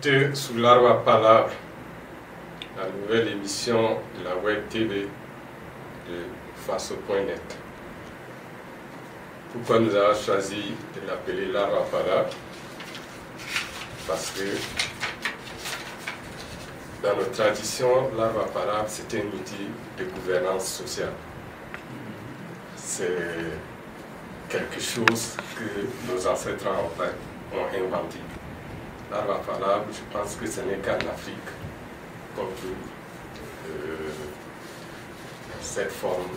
écoutez Sous l'arbre à palabre, la nouvelle émission de la Web TV de Faso.net. Pourquoi nous avons choisi de l'appeler l'arbre à palabre? Parce que dans notre tradition, l'arbre à palabre, c'est un outil de gouvernance sociale. C'est quelque chose que nos ancêtres ont inventé. L'arbre à palabre, je pense que ce n'est qu'en Afrique qu'on trouve cette forme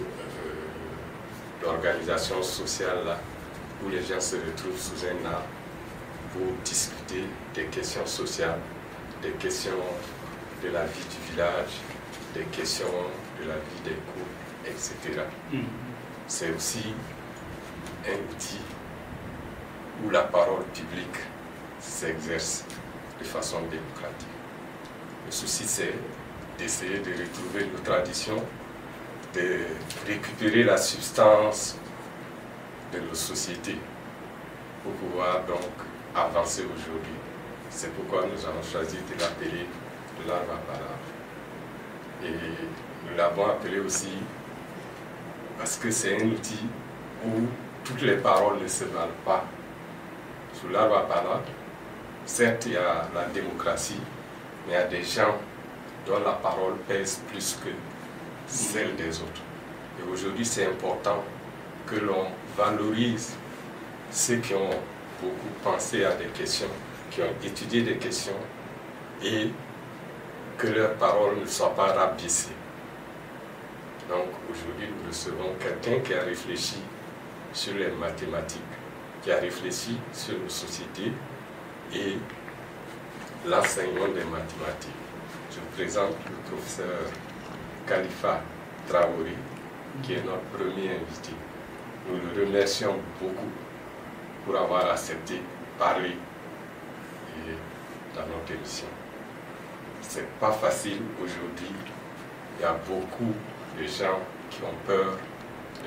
d'organisation sociale-là, où les gens se retrouvent sous un arbre pour discuter des questions sociales, des questions de la vie du village, des questions de la vie des couples, etc. C'est aussi un outil où la parole publique s'exerce de façon démocratique. Le souci, c'est d'essayer de retrouver nos traditions, de récupérer la substance de nos sociétés pour pouvoir donc avancer aujourd'hui. C'est pourquoi nous avons choisi de l'appeler l'arbre à palabre. Et nous l'avons appelé aussi parce que c'est un outil où toutes les paroles ne se valent pas. Sous l'arbre à palabre, certes, il y a la démocratie, mais il y a des gens dont la parole pèse plus que celle des autres. Et aujourd'hui, c'est important que l'on valorise ceux qui ont beaucoup pensé à des questions, qui ont étudié des questions, et que leurs paroles ne soient pas rabaissées. Donc aujourd'hui, nous recevons quelqu'un qui a réfléchi sur les mathématiques, qui a réfléchi sur nos sociétés et l'enseignement des mathématiques. Je vous présente le professeur Khalifa Traoré, qui est notre premier invité. Nous le remercions beaucoup pour avoir accepté de parler dans notre émission. C'est pas facile aujourd'hui. Il y a beaucoup de gens qui ont peur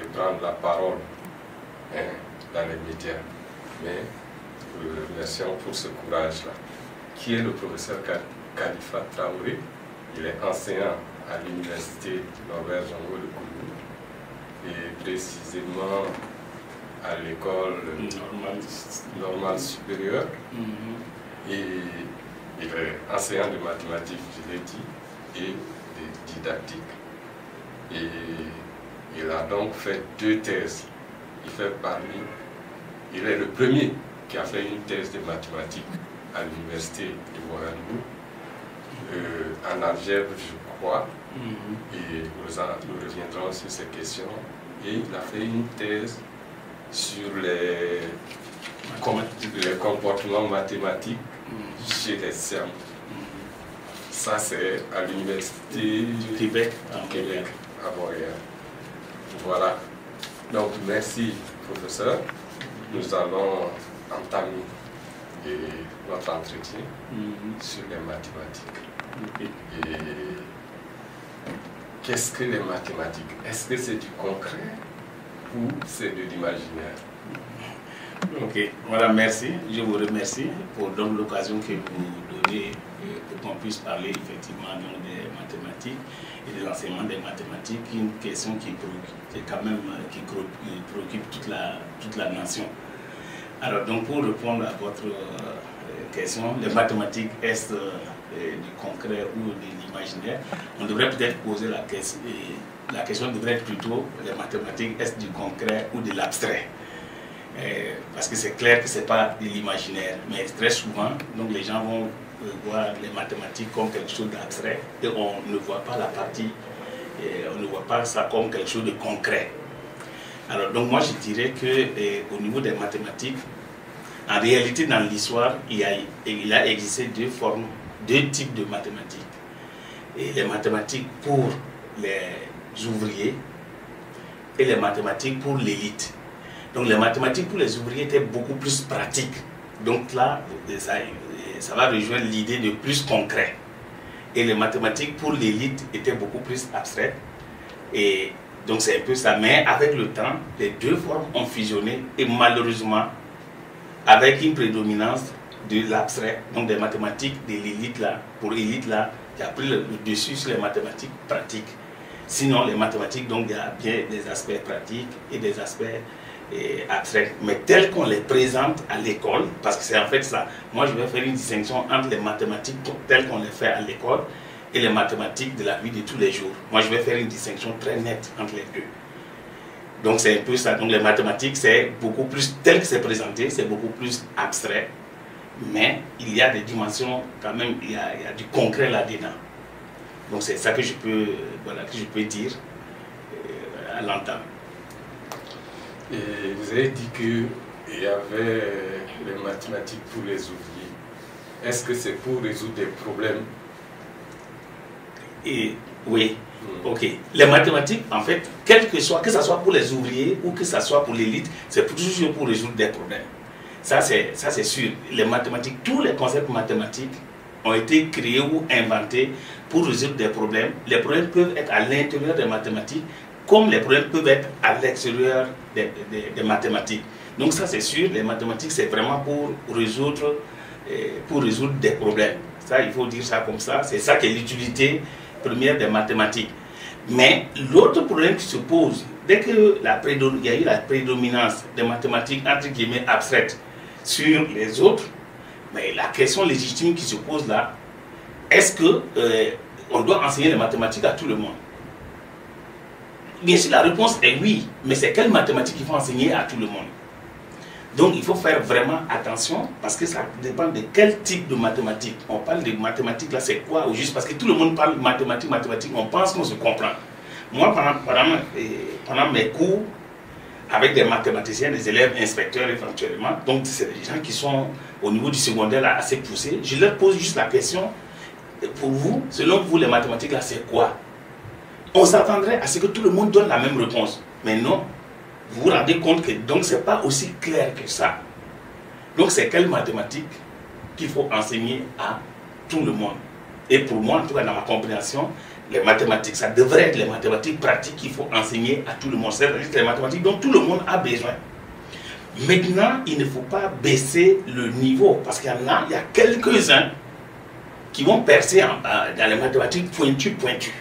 de prendre la parole dans les médias. Mais nous le remercions pour ce courage-là. Qui est le professeur Khalifa Traoré? Il est enseignant à l'université Norbert Zongo de Koulou et précisément à l'école normale supérieure. Et il est enseignant de mathématiques, je l'ai dit, et de didactique. Et il a donc fait 2 thèses. Il est le premier qui a fait une thèse de mathématiques à l'université de Ouagadougou, en algèbre, je crois, et nous reviendrons sur ces questions. Et il a fait une thèse sur les comportements mathématiques chez les cerfs. Ça, c'est à l'université du Québec, à Montréal. Voilà. Donc, merci, professeur. Nous allons entamer notre entretien sur les mathématiques. Et qu'est-ce que les mathématiques? Est-ce que c'est du concret ou c'est de l'imaginaire? Ok, voilà, merci. Je vous remercie pour l'occasion que vous donnez pour qu'on puisse parler effectivement donc, des mathématiques et de l'enseignement des mathématiques, une question qui préoccupe toute la nation. Alors donc pour répondre à votre question, les mathématiques est-ce du concret ou de l'imaginaire? On devrait peut-être poser la question. La question devrait être plutôt les mathématiques est-ce du concret ou de l'abstrait? Parce que c'est clair que ce n'est pas de l'imaginaire, mais très souvent, donc les gens vont voir les mathématiques comme quelque chose d'abstrait et on ne voit pas la partie, on ne voit pas ça comme quelque chose de concret. Alors donc moi je dirais que au niveau des mathématiques, en réalité dans l'histoire, il a existé 2 formes, 2 types de mathématiques. Et les mathématiques pour les ouvriers et les mathématiques pour l'élite. Donc les mathématiques pour les ouvriers étaient beaucoup plus pratiques. Donc là, ça va rejoindre l'idée de plus concret. Et les mathématiques pour l'élite étaient beaucoup plus abstraites. Et donc c'est un peu ça. Mais avec le temps, les 2 formes ont fusionné et malheureusement, avec une prédominance de l'abstrait, donc des mathématiques de l'élite là, pour l'élite là, qui a pris le dessus sur les mathématiques pratiques. Sinon, les mathématiques, donc il y a bien des aspects pratiques et des aspects abstraits, mais tels qu'on les présente à l'école, parce que c'est en fait ça. Moi, je vais faire une distinction entre les mathématiques telles qu'on les fait à l'école et les mathématiques de la vie de tous les jours. Moi, je vais faire une distinction très nette entre les deux. Donc, c'est un peu ça. Donc, les mathématiques, c'est beaucoup plus, tel que c'est présenté, c'est beaucoup plus abstrait. Mais il y a des dimensions, quand même, il y a du concret là-dedans. Donc, c'est ça que je peux, voilà, que je peux dire à l'entame. Et vous avez dit qu'il y avait les mathématiques pour les ouvriers. Est-ce que c'est pour résoudre des problèmes? Et oui. Ok. Les mathématiques, en fait, quel que soit, que ce soit pour les ouvriers ou que ce soit pour l'élite, c'est toujours pour résoudre des problèmes. Ça, c'est sûr. Les mathématiques, tous les concepts mathématiques ont été créés ou inventés pour résoudre des problèmes. Les problèmes peuvent être à l'intérieur des mathématiques, comme les problèmes peuvent être à l'extérieur des mathématiques. Donc ça, c'est sûr, les mathématiques, c'est vraiment pour résoudre des problèmes. Ça, il faut dire ça comme ça. C'est ça qui est l'utilité première des mathématiques. Mais l'autre problème qui se pose, dès qu'il y a eu la prédominance des mathématiques entre guillemets abstraites sur les autres, mais la question légitime qui se pose là, est-ce que on doit enseigner les mathématiques à tout le monde? Bien sûr, la réponse est oui, mais c'est quelles mathématiques il faut enseigner à tout le monde? Donc il faut faire vraiment attention parce que ça dépend de quel type de mathématiques. On parle de mathématiques là, c'est quoi au juste? Parce que tout le monde parle mathématiques, on pense qu'on se comprend. Moi, pendant mes cours, avec des mathématiciens, des élèves inspecteurs éventuellement, donc c'est des gens qui sont au niveau du secondaire là, assez poussés, je leur pose juste la question, pour vous, selon vous, les mathématiques là, c'est quoi? On s'attendrait à ce que tout le monde donne la même réponse, mais non. Vous vous rendez compte que donc c'est pas aussi clair que ça. Donc c'est quelle mathématiques qu'il faut enseigner à tout le monde? Et pour moi, en tout cas dans ma compréhension, les mathématiques, ça devrait être les mathématiques pratiques qu'il faut enseigner à tout le monde. C'est les mathématiques dont tout le monde a besoin. Maintenant, il ne faut pas baisser le niveau, parce qu'il y a quelques-uns qui vont percer dans les mathématiques pointues.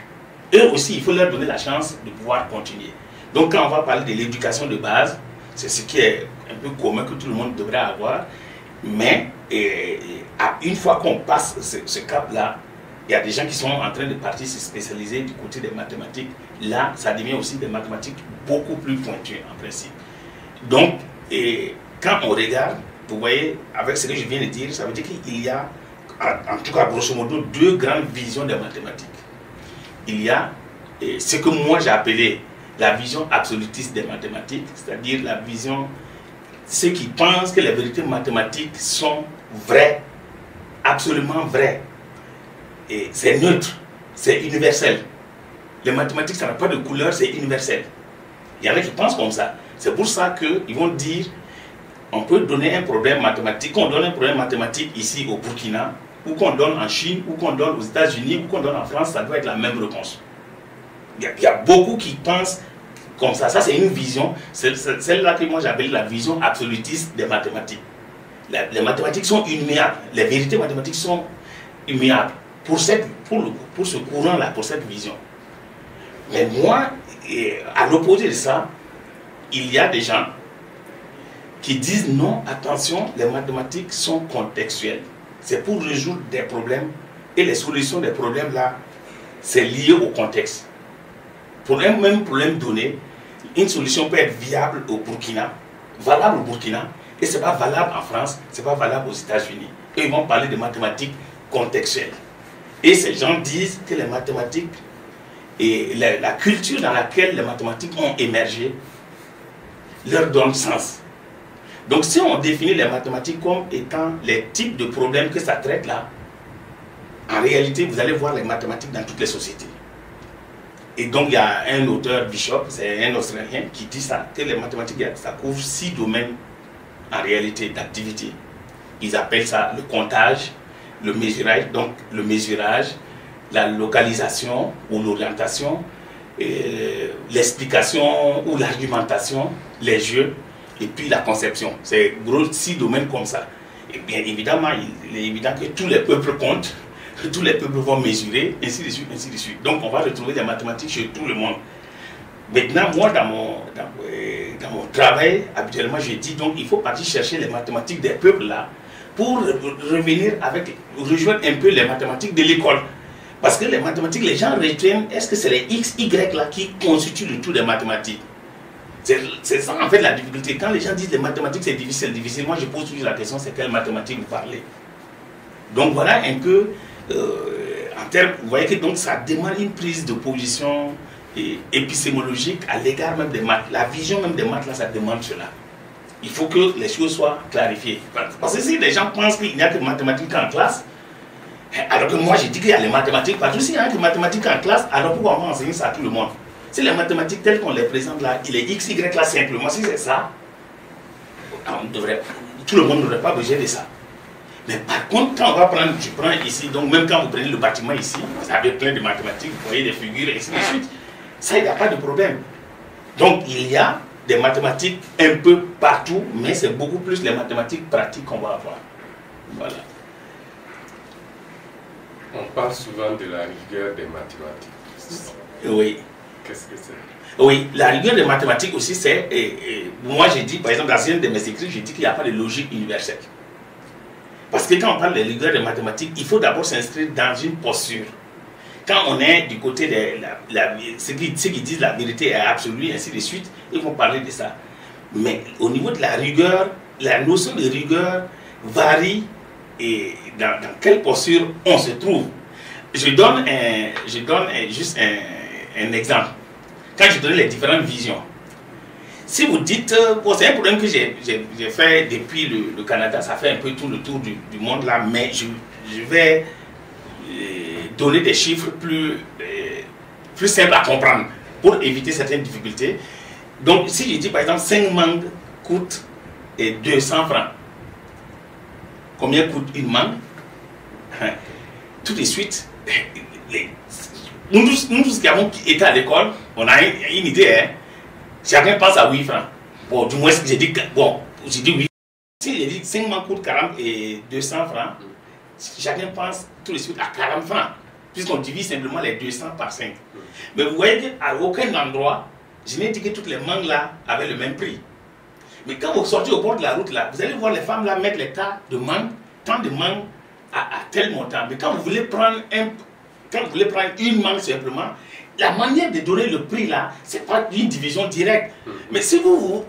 Eux aussi, il faut leur donner la chance de pouvoir continuer. Donc quand on va parler de l'éducation de base, c'est ce qui est un peu commun que tout le monde devrait avoir, mais une fois qu'on passe ce cap-là, il y a des gens qui sont en train de partir se spécialiser du côté des mathématiques. Là, ça devient aussi des mathématiques beaucoup plus pointues en principe. Donc, quand on regarde, vous voyez, avec ce que je viens de dire, ça veut dire qu'il y a, en tout cas grosso modo, deux grandes visions des mathématiques. Il y a ce que moi j'ai appelé la vision absolutiste des mathématiques, c'est-à-dire la vision, ceux qui pensent que les vérités mathématiques sont vraies, absolument vraies. Et c'est neutre, c'est universel. Les mathématiques, ça n'a pas de couleur, c'est universel. Il y en a qui pensent comme ça. C'est pour ça qu'ils vont dire, on peut donner un problème mathématique, qu'on donne un problème mathématique ici au Burkina, ou qu'on donne en Chine, ou qu'on donne aux États-Unis, ou qu'on donne en France, ça doit être la même réponse. Il y a beaucoup qui pensent comme ça. Ça, c'est une vision, celle-là que moi j'appelle la vision absolutiste des mathématiques. Les mathématiques sont immuables, les vérités mathématiques sont immuables. Pour ce courant-là, pour cette vision. Mais moi, à l'opposé de ça, il y a des gens qui disent non, attention, les mathématiques sont contextuelles. C'est pour résoudre des problèmes et les solutions des problèmes là, c'est lié au contexte. Pour un même problème donné, une solution peut être viable au Burkina, valable au Burkina, et ce n'est pas valable en France, ce n'est pas valable aux États-Unis. Et ils vont parler de mathématiques contextuelles. Et ces gens disent que les mathématiques et la culture dans laquelle les mathématiques ont émergé leur donne sens. Donc si on définit les mathématiques comme étant les types de problèmes que ça traite là, en réalité vous allez voir les mathématiques dans toutes les sociétés. Et donc il y a un auteur, Bishop, c'est un Australien, qui dit ça, que les mathématiques, ça couvre 6 domaines en réalité d'activité. Ils appellent ça le comptage, le mesurage, donc le mesurage, la localisation ou l'orientation, l'explication ou l'argumentation, les jeux, et puis la conception. C'est gros 6 domaines comme ça. Et bien évidemment, il est évident que tous les peuples comptent, que tous les peuples vont mesurer, ainsi de suite, ainsi de suite. Donc on va retrouver des mathématiques chez tout le monde. Maintenant, moi, dans mon travail, habituellement, je dis, donc il faut partir chercher les mathématiques des peuples là, pour revenir rejoindre un peu les mathématiques de l'école. Parce que les mathématiques, les gens retiennent, est-ce que c'est les X, Y là qui constituent le tout des mathématiques? C'est ça en fait la difficulté. Quand les gens disent les mathématiques c'est difficile, moi je pose toujours la question, c'est quelle mathématiques vous parlez? Donc voilà un peu, en termes, vous voyez que donc ça demande une prise de position épistémologique à l'égard même des maths. La vision même des maths là, ça demande cela. Il faut que les choses soient clarifiées. Parce que si les gens pensent qu'il n'y a que mathématiques en classe, alors que moi je dis qu'il y a les mathématiques partout, s'il n'y a que mathématiques en classe, alors pourquoi on va enseigner ça à tout le monde? Si les mathématiques telles qu'on les présente là, il est X, Y là simplement, si c'est ça, tout le monde n'aurait pas besoin de ça. Mais par contre, quand on va prendre, je prends ici, donc même quand vous prenez le bâtiment ici, vous avez plein de mathématiques, vous voyez des figures, et ainsi de suite. Ça, il n'y a pas de problème. Donc il y a des mathématiques un peu partout, mais c'est beaucoup plus les mathématiques pratiques qu'on va avoir. Voilà. On parle souvent de la rigueur des mathématiques. Oui. Qu'est-ce que c'est? Oui, la rigueur des mathématiques aussi, c'est... moi, j'ai dit, par exemple, dans un de mes écrits, j'ai dit qu'il n'y a pas de logique universelle. Parce que quand on parle de rigueur des mathématiques, il faut d'abord s'inscrire dans une posture. Quand on est du côté de ceux qui disent la vérité est absolue, et ainsi de suite, ils vont parler de ça. Mais au niveau de la rigueur, la notion de rigueur varie et dans quelle posture on se trouve. Je donne juste un exemple. Quand je donne les différentes visions, si vous dites, bon, c'est un problème que j'ai fait depuis le Canada, ça fait un peu tout le tour du monde là, mais je vais donner des chiffres plus simples à comprendre pour éviter certaines difficultés. Donc, si je dis par exemple 5 mangues coûtent 200 francs, combien coûte une mangue? Tout de suite, nous tous qui avons été à l'école, on a une idée, hein? Chacun pense à 8 francs. Bon, du moins, j'ai dit 8. Si j'ai dit 5 mangues coûtent 40 et 200 francs, chacun pense tout de suite à 40 francs, puisqu'on divise simplement les 200 par 5. Mais vous voyez qu'à aucun endroit, je n'ai dit que toutes les mangues là avaient le même prix. Mais quand vous sortez au bord de la route là, vous allez voir les femmes là mettre les tas de mangues, tant de mangues à tel montant. Mais quand vous voulez prendre une mangue simplement, la manière de donner le prix là, c'est pas une division directe. Mais si vous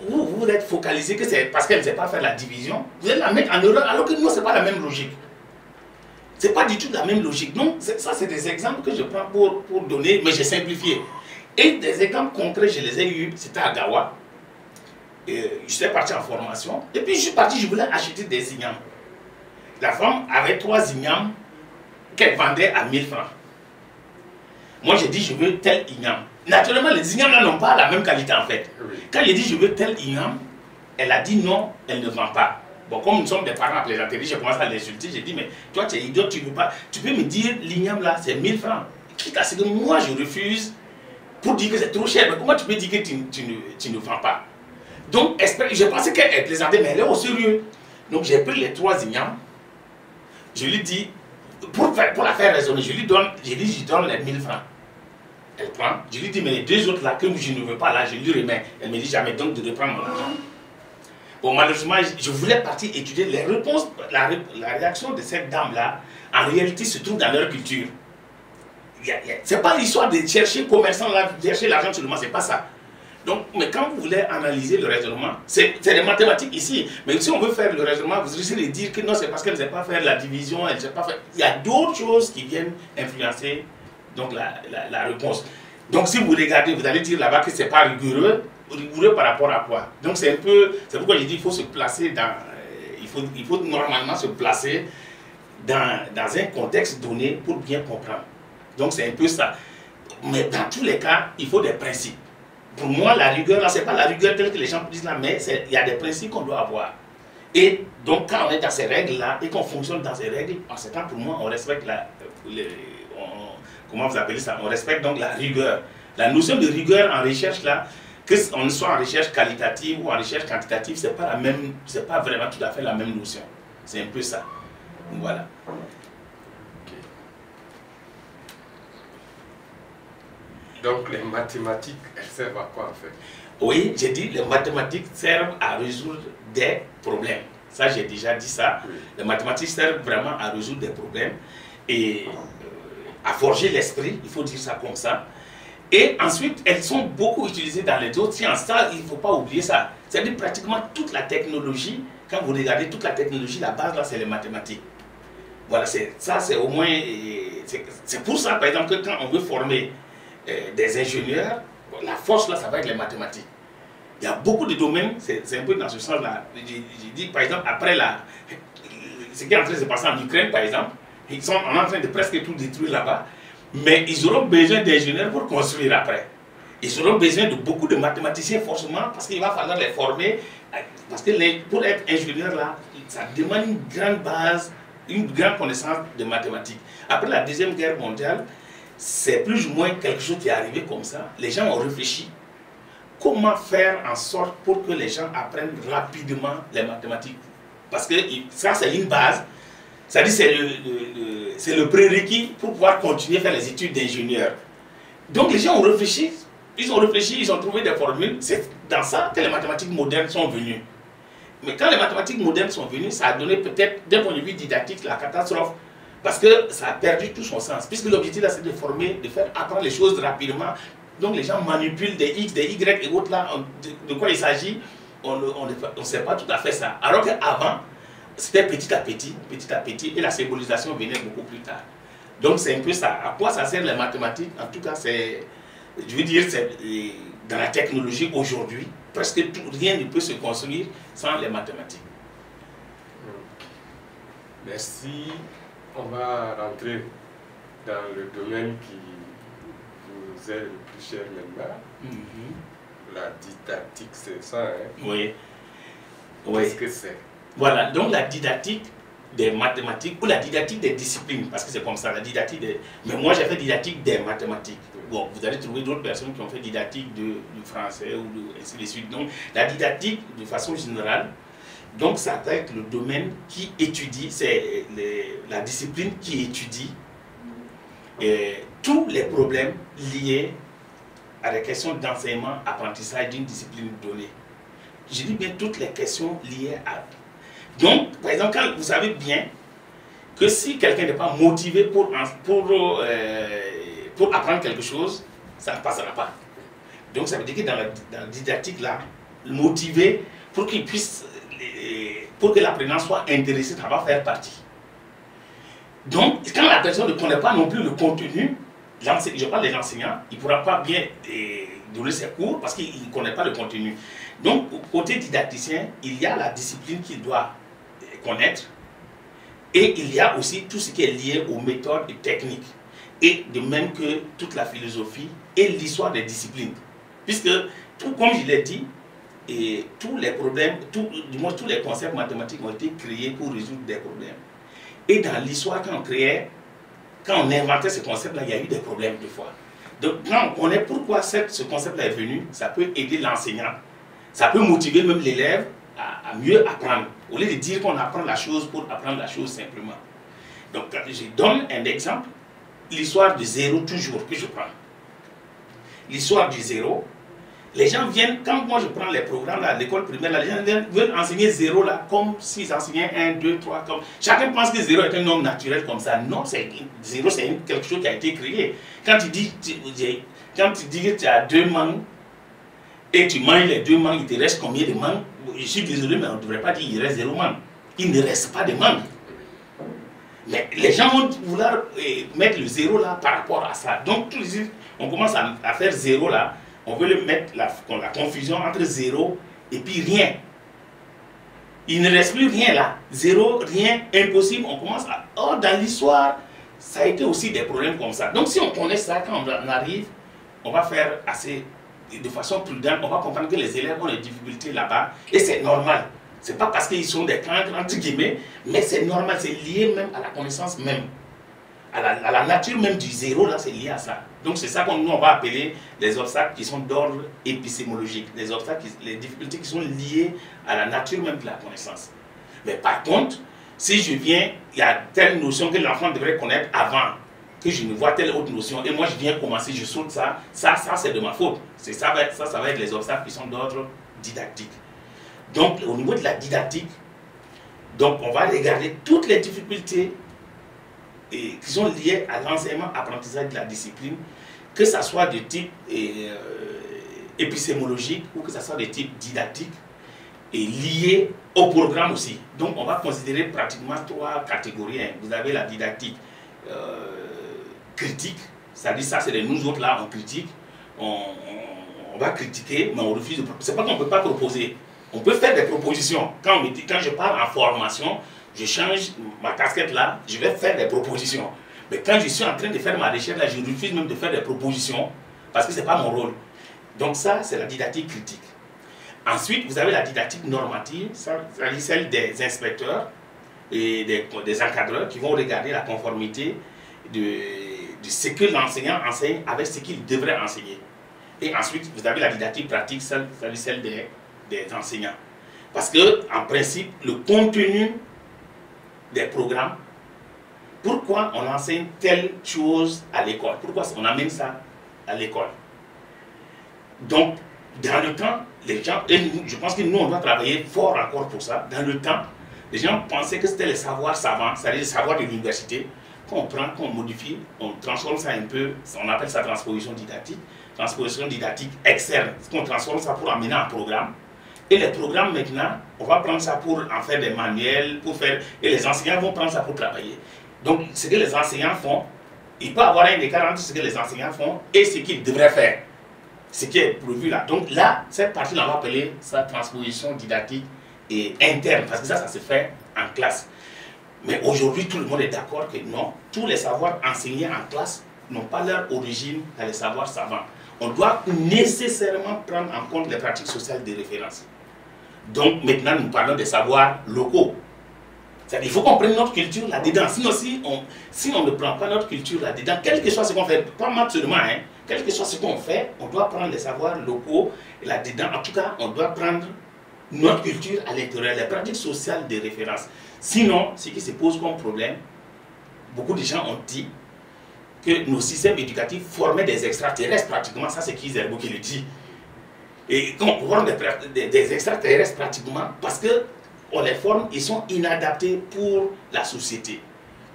êtes focalisé que c'est parce qu'elle ne sait pas faire la division, vous allez la mettre en erreur, alors que non, c'est pas la même logique. C'est pas du tout la même logique. Donc ça, c'est des exemples que je prends pour donner, mais j'ai simplifié. Et des exemples concrets, je les ai eus, c'était à Gawa. J'étais parti en formation, et puis je suis parti, je voulais acheter des ignames. La femme avait 3 ignames qu'elle vendait à 1000 francs. Moi j'ai dit je veux tel igname. Naturellement les ignames là n'ont pas la même qualité en fait. Quand j'ai dit je veux tel igname, elle a dit non, elle ne vend pas. Bon, comme nous sommes des parents à plaisanterie, j'ai commencé à l'insulter, j'ai dit mais toi tu es idiot, tu peux me dire l'igname là c'est 1000 francs. Quitte à ce que moi je refuse pour dire que c'est trop cher, mais comment tu peux dire que tu ne vends pas? Donc je pensais qu'elle plaisantait, mais elle est au sérieux. Donc j'ai pris les 3 ignames, je lui dis, pour la faire raisonner, je lui donne les 1000 francs. Elle prend, je lui dis, mais les 2 autres là, que je ne veux pas là, je lui remets. Elle me dit jamais donc de reprendre mon argent. Bon, malheureusement, je voulais partir étudier les réponses, la réaction de cette dame là, en réalité se trouve dans leur culture. C'est pas l'histoire de chercher commerçant là, chercher l'argent seulement, c'est pas ça. Donc, mais quand vous voulez analyser le raisonnement, c'est des mathématiques ici. Mais si on veut faire le raisonnement, vous risquez de dire que non, c'est parce qu'elle ne sait pas faire la division, elle ne sait pas faire. Il y a d'autres choses qui viennent influencer donc, la réponse. Donc, si vous regardez, vous allez dire là-bas que ce n'est pas rigoureux par rapport à quoi? Donc, c'est un peu. C'est pourquoi j'ai dit qu'il faut se placer dans. Il faut normalement se placer dans un contexte donné pour bien comprendre. Donc, c'est un peu ça. Mais dans tous les cas, il faut des principes. Pour moi, la rigueur, là, ce n'est pas la rigueur telle que les gens disent là, mais il y a des principes qu'on doit avoir. Et donc, quand on est dans ces règles-là et qu'on fonctionne dans ces règles, en ce temps, pour moi, on respecte comment vous appelez ça? On respecte donc la rigueur. La notion de rigueur en recherche, là, qu'on soit en recherche qualitative ou en recherche quantitative, c'est pas vraiment tout à fait la même notion. C'est un peu ça. Voilà. Okay. Donc les mathématiques, elles servent à quoi en fait? Oui, j'ai dit les mathématiques servent à résoudre des problèmes. Ça, j'ai déjà dit ça. Oui. Les mathématiques servent vraiment à résoudre des problèmes et à forger l'esprit, il faut dire ça comme ça. Et ensuite, elles sont beaucoup utilisées dans les autres sciences. Ça, il ne faut pas oublier ça. C'est-à-dire pratiquement toute la technologie, quand vous regardez toute la technologie, la base là, c'est les mathématiques. Voilà, ça c'est au moins... C'est pour ça, par exemple, que quand on veut former des ingénieurs, la force là, ça va être les mathématiques. Il y a beaucoup de domaines, c'est un peu dans ce sens-là. J'ai dit, par exemple, après ce qui est en train de se passer en Ukraine, par exemple, ils sont en train de presque tout détruire là-bas, mais ils auront besoin d'ingénieurs pour construire après. Ils auront besoin de beaucoup de mathématiciens forcément, parce qu'il va falloir les former, parce que pour être ingénieur là, ça demande une grande base, une grande connaissance de mathématiques. Après la Deuxième Guerre mondiale, c'est plus ou moins quelque chose qui est arrivé comme ça. Les gens ont réfléchi comment faire en sorte pour que les gens apprennent rapidement les mathématiques. Parce que ça, c'est une base. C'est-à-dire c'est le prérequis pour pouvoir continuer à faire les études d'ingénieur. Donc les gens ont réfléchi, ils ont trouvé des formules. C'est dans ça que les mathématiques modernes sont venues. Mais quand les mathématiques modernes sont venues, ça a donné peut-être, d'un point de vue didactique, la catastrophe. Parce que ça a perdu tout son sens. Puisque l'objectif là, c'est de former, de faire apprendre les choses rapidement. Donc les gens manipulent des X, des Y et autres là, de quoi il s'agit, on ne sait pas tout à fait ça. Alors qu'avant, c'était petit à petit, et la symbolisation venait beaucoup plus tard. Donc c'est un peu ça. À quoi ça sert les mathématiques? En tout cas, je veux dire, dans la technologie aujourd'hui, presque rien ne peut se construire sans les mathématiques. Merci. On va rentrer dans le domaine qui vous est le plus cher maintenant. La didactique, c'est ça, hein? Oui. Qu'est-ce que c'est? Voilà, donc la didactique des mathématiques ou la didactique des disciplines, parce que c'est comme ça, la didactique des... Mais moi j'ai fait didactique des mathématiques. Bon, vous allez trouver d'autres personnes qui ont fait didactique du français ou ainsi de suite. Donc la didactique de façon générale, donc ça va être le domaine qui étudie, c'est la discipline qui étudie tous les problèmes liés à la question d'enseignement, apprentissage d'une discipline donnée. Je dis bien toutes les questions liées à... Donc, par exemple, quand vous savez bien que si quelqu'un n'est pas motivé pour apprendre quelque chose, ça ne passera pas. Donc, ça veut dire que dans la didactique, là, motiver pour qu'il puisse... pour que l'apprenant soit intéressé, ça va faire partie. Donc, quand la personne ne connaît pas non plus le contenu, je parle des enseignants, il ne pourra pas bien donner ses cours parce qu'il ne connaît pas le contenu. Donc, côté didacticien, il y a la discipline qu'il doit connaître et il y a aussi tout ce qui est lié aux méthodes et techniques. Et de même que toute la philosophie et l'histoire des disciplines. Puisque, comme je l'ai dit, tous les problèmes, du moins tous les concepts mathématiques ont été créés pour résoudre des problèmes. Et dans l'histoire, quand on inventait ce concept-là, il y a eu des problèmes des fois. Donc, quand on connaît pourquoi ce concept-là est venu, ça peut aider l'enseignant. Ça peut motiver même l'élève à mieux apprendre. Au lieu de dire qu'on apprend la chose pour apprendre la chose simplement. Donc, je donne un exemple. L'histoire du zéro, toujours, que je prends. L'histoire du zéro. Les gens viennent, quand moi je prends les programmes à l'école primaire, là, les gens veulent enseigner zéro là, comme s'ils enseignaient 1, 2, 3, comme... Chacun pense que zéro est un nombre naturel comme ça. Non, zéro c'est quelque chose qui a été créé. Quand tu dis que tu as 2 mangues, et tu manges les 2 mangues, il te reste combien de mangues? Je suis désolé, mais on ne devrait pas dire qu'il reste 0 mangues. Il ne reste pas de mangues. Mais les gens vont vouloir mettre le zéro là par rapport à ça. Donc, on commence à faire zéro là. On veut le mettre la confusion entre 0 et puis rien. Il ne reste plus rien là. 0, rien, impossible. On commence à... Or, dans l'histoire, ça a été aussi des problèmes comme ça. Donc, si on connaît ça, quand on arrive, on va faire assez... De façon prudente, on va comprendre que les élèves ont des difficultés là-bas. Et c'est normal. Ce n'est pas parce qu'ils sont des cancres, entre guillemets, mais c'est normal. C'est lié même à la connaissance même. À la nature même du zéro, là, c'est lié à ça. Donc c'est ça qu'on va appeler les obstacles qui sont d'ordre épistémologique. Les obstacles, les difficultés qui sont liées à la nature même de la connaissance. Mais par contre, Si je viens, il y a telle notion que l'enfant devrait connaître avant que je ne vois telle autre notion, et moi je viens commencer, je saute ça, ça c'est de ma faute. Ça va être les obstacles qui sont d'ordre didactique. Donc au niveau de la didactique, donc on va regarder toutes les difficultés qui sont liées à l'enseignement, apprentissage de la discipline, que ce soit de type épistémologique ou que ce soit de type didactique, et lié au programme aussi. Donc on va considérer pratiquement 3 catégories. Vous avez la didactique critique, c'est-à-dire ça c'est nous autres là, on critique, on va critiquer, mais on refuse de... C'est pas qu'on ne peut pas proposer, on peut faire des propositions. Quand je parle en formation, je change ma casquette là, je vais faire des propositions. Mais quand je suis en train de faire ma recherche là, je refuse même de faire des propositions, parce que ce n'est pas mon rôle. Donc ça, c'est la didactique critique. Ensuite, vous avez la didactique normative, c'est-à-dire celle des inspecteurs et des encadreurs qui vont regarder la conformité de ce que l'enseignant enseigne avec ce qu'il devrait enseigner. Et ensuite, vous avez la didactique pratique, celle des enseignants. Parce que, en principe, le contenu des programmes, pourquoi on enseigne telle chose à l'école? Pourquoi on amène ça à l'école? Donc, dans le temps, les gens, et je pense que nous, on doit travailler fort encore pour ça. Dans le temps, les gens pensaient que c'était le savoir savant, c'est-à-dire le savoir de l'université, qu'on prend, qu'on modifie, on transforme ça un peu, on appelle ça transposition didactique externe, qu'on transforme ça pour amener un programme. Et les programmes maintenant, on va prendre ça pour en faire des manuels, et les enseignants vont prendre ça pour travailler. Donc, ce que les enseignants font, il peut y avoir un écart entre ce que les enseignants font et ce qu'ils devraient faire. Ce qui est prévu là. Donc là, cette partie-là, on va appeler ça transposition didactique et interne, parce que ça se fait en classe. Mais aujourd'hui, tout le monde est d'accord que non, tous les savoirs enseignés en classe n'ont pas leur origine dans les savoirs savants. On doit nécessairement prendre en compte les pratiques sociales de référence. Donc maintenant, nous parlons des savoirs locaux. C'est-à-dire qu'il faut qu'on prenne notre culture là-dedans. Sinon, si on ne prend pas notre culture là-dedans, quel que soit ce qu'on fait, pas mal seulement, hein, quel que soit ce qu'on fait, on doit prendre les savoirs locaux là-dedans. En tout cas, on doit prendre notre culture à l'intérieur, les pratiques sociales de référence. Sinon, ce qui se pose comme problème, beaucoup de gens ont dit que nos systèmes éducatifs formaient des extraterrestres pratiquement. Ça, c'est Kizerbo qui le dit. Et quand on forme des extraterrestres pratiquement, parce que on les forme, ils sont inadaptés pour la société.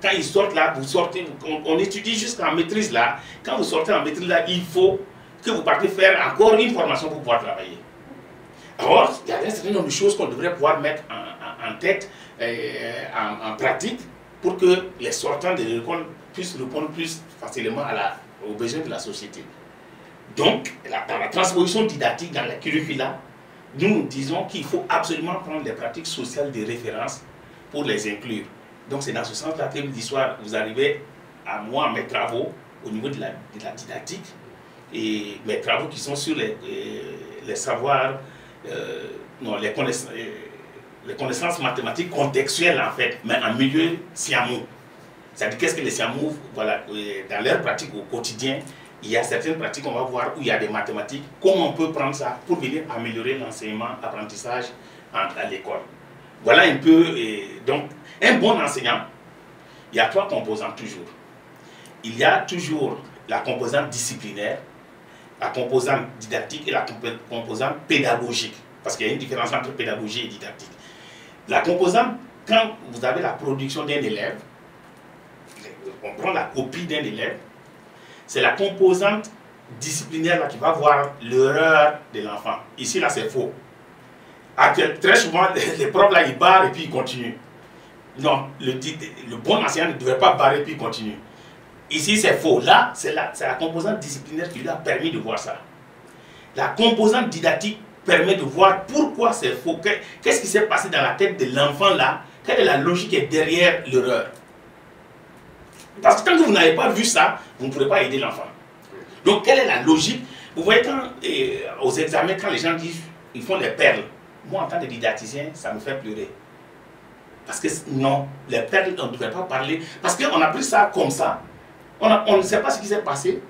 Quand ils sortent là, vous sortez, on étudie jusqu'en maîtrise là. Quand vous sortez en maîtrise là, il faut que vous partiez faire encore une formation pour pouvoir travailler. Alors, il y a un certain nombre de choses qu'on devrait pouvoir mettre en tête, en pratique, pour que les sortants de l'école puissent répondre plus facilement aux besoins de la société. Donc, dans la transposition didactique, dans la curricula, nous disons qu'il faut absolument prendre les pratiques sociales de référence pour les inclure. Donc c'est dans ce sens-là que l'histoire, vous arrivez à moi, mes travaux au niveau de la didactique, et mes travaux qui sont sur les savoirs, les connaissances mathématiques contextuelles en fait, mais en milieu siamo. C'est-à-dire qu'est-ce que les siamo, voilà, dans leur pratique au quotidien, il y a certaines pratiques qu'on va voir où il y a des mathématiques, comment on peut prendre ça pour venir améliorer l'enseignement, l'apprentissage à l'école. Voilà un peu, donc un bon enseignant, il y a 3 composantes toujours. Il y a toujours la composante disciplinaire, la composante didactique et la composante pédagogique, parce qu'il y a une différence entre pédagogie et didactique. La composante, quand vous avez la production d'un élève, on prend la copie d'un élève, c'est la composante disciplinaire là, qui va voir l'erreur de l'enfant. Ici, là, c'est faux. Très souvent, les profs, là, ils barrent et puis ils continuent. Non, le bon enseignant ne devrait pas barrer et puis il continue. Ici, c'est faux. Là, c'est la composante disciplinaire qui lui a permis de voir ça. La composante didactique permet de voir pourquoi c'est faux. Qu'est-ce qui s'est passé dans la tête de l'enfant là? Quelle est la logique qui est derrière l'erreur? Parce que tant que vous n'avez pas vu ça, vous ne pourrez pas aider l'enfant. Donc, quelle est la logique? Vous voyez, aux examens, quand les gens disent ils font des perles, moi, en tant que didacticien, ça me fait pleurer. Parce que non, les perles, on ne devrait pas parler. Parce qu'on a pris ça comme ça. On ne sait pas ce qui s'est passé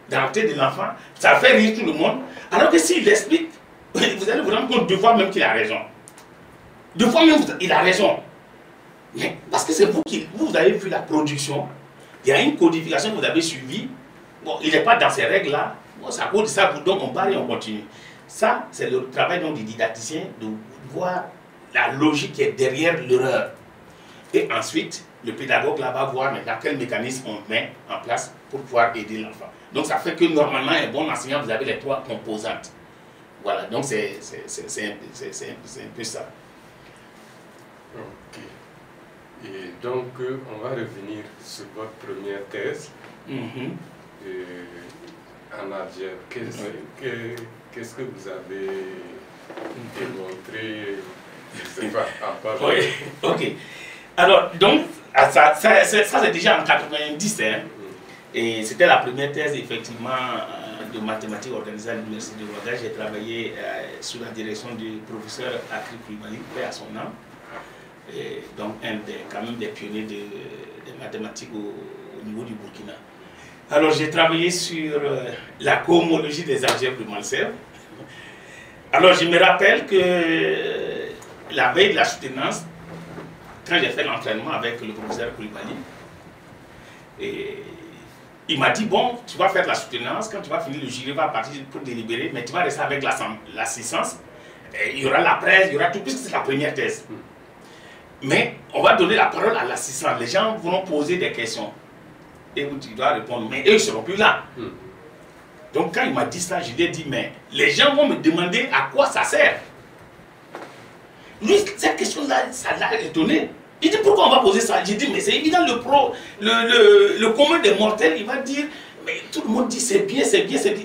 dans la tête de l'enfant. Ça fait rire tout le monde. Alors que s'il l'explique, vous allez vous rendre compte deux fois même qu'il a raison. Deux fois même, il a raison. Mais parce que c'est vous qui vous avez vu la production, il y a une codification que vous avez suivie. Bon, il n'est pas dans ces règles-là. Bon, ça code ça, donc on parle et on continue. Ça, c'est le travail donc, du didacticien de voir la logique qui est derrière l'erreur. Et ensuite, le pédagogue là va voir maintenant quel mécanisme on met en place pour pouvoir aider l'enfant. Donc ça fait que normalement, un bon enseignant, vous avez les 3 composantes. Voilà, donc c'est un peu ça. Ok. Et donc, on va revenir sur votre première thèse. En algèbre, qu'est-ce que vous avez démontré? Je ne sais pas, à part... Oui, ok. Alors, donc, ça c'est déjà en 90, hein, et c'était la première thèse, effectivement, de mathématiques organisée à l'Université de Ouagadougou. J'ai travaillé sous la direction du professeur Akri Koulibaly, paix à son âme, et donc quand même des pionniers des mathématiques au niveau du Burkina. Alors, j'ai travaillé sur la cohomologie des algèbres de Malesherbes. Alors, je me rappelle que la veille de la soutenance, quand j'ai fait l'entraînement avec le professeur Koulibaly, et il m'a dit, bon, tu vas faire la soutenance, quand tu vas finir le jury va partir pour délibérer, mais tu vas rester avec l'assistance, il y aura la presse, il y aura tout, puisque c'est la première thèse. Mais on va donner la parole à l'assistant, les gens vont poser des questions, et tu dois répondre, mais eux, ils ne seront plus là. Donc quand il m'a dit ça, je lui ai dit, mais les gens vont me demander à quoi ça sert. Lui, cette question-là, ça l'a étonné. Il dit, pourquoi on va poser ça? J'ai dit, mais c'est évident, le commun des mortels, il va dire, mais tout le monde dit, c'est bien,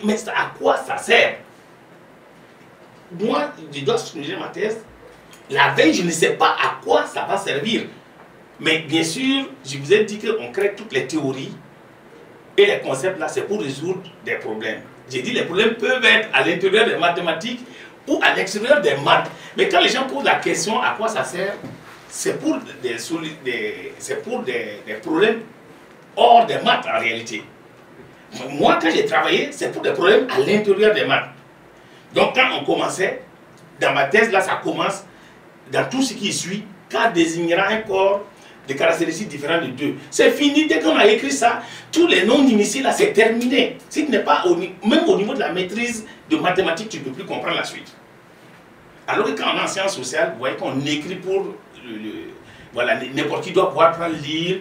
mais à quoi ça sert? Moi, je dois soutenir ma thèse. La veille, je ne sais pas à quoi ça va servir. Mais bien sûr, je vous ai dit qu'on crée toutes les théories et les concepts là, c'est pour résoudre des problèmes. J'ai dit, les problèmes peuvent être à l'intérieur des mathématiques ou à l'extérieur des maths. Mais quand les gens posent la question à quoi ça sert, c'est pour des problèmes hors des maths en réalité. Moi, quand j'ai travaillé, c'est pour des problèmes à l'intérieur des maths. Donc quand on commençait, dans ma thèse, là, ça commence dans tout ce qui suit, quand désignera un corps de caractéristiques différentes de 2. C'est fini, dès qu'on a écrit ça, tous les noms initiés là, c'est terminé. Si tu n'es pas, même au niveau de la maîtrise de mathématiques, tu ne peux plus comprendre la suite. Alors que quand on est en sciences sociales, vous voyez qu'on écrit pour voilà, n'importe qui doit pouvoir prendre, lire,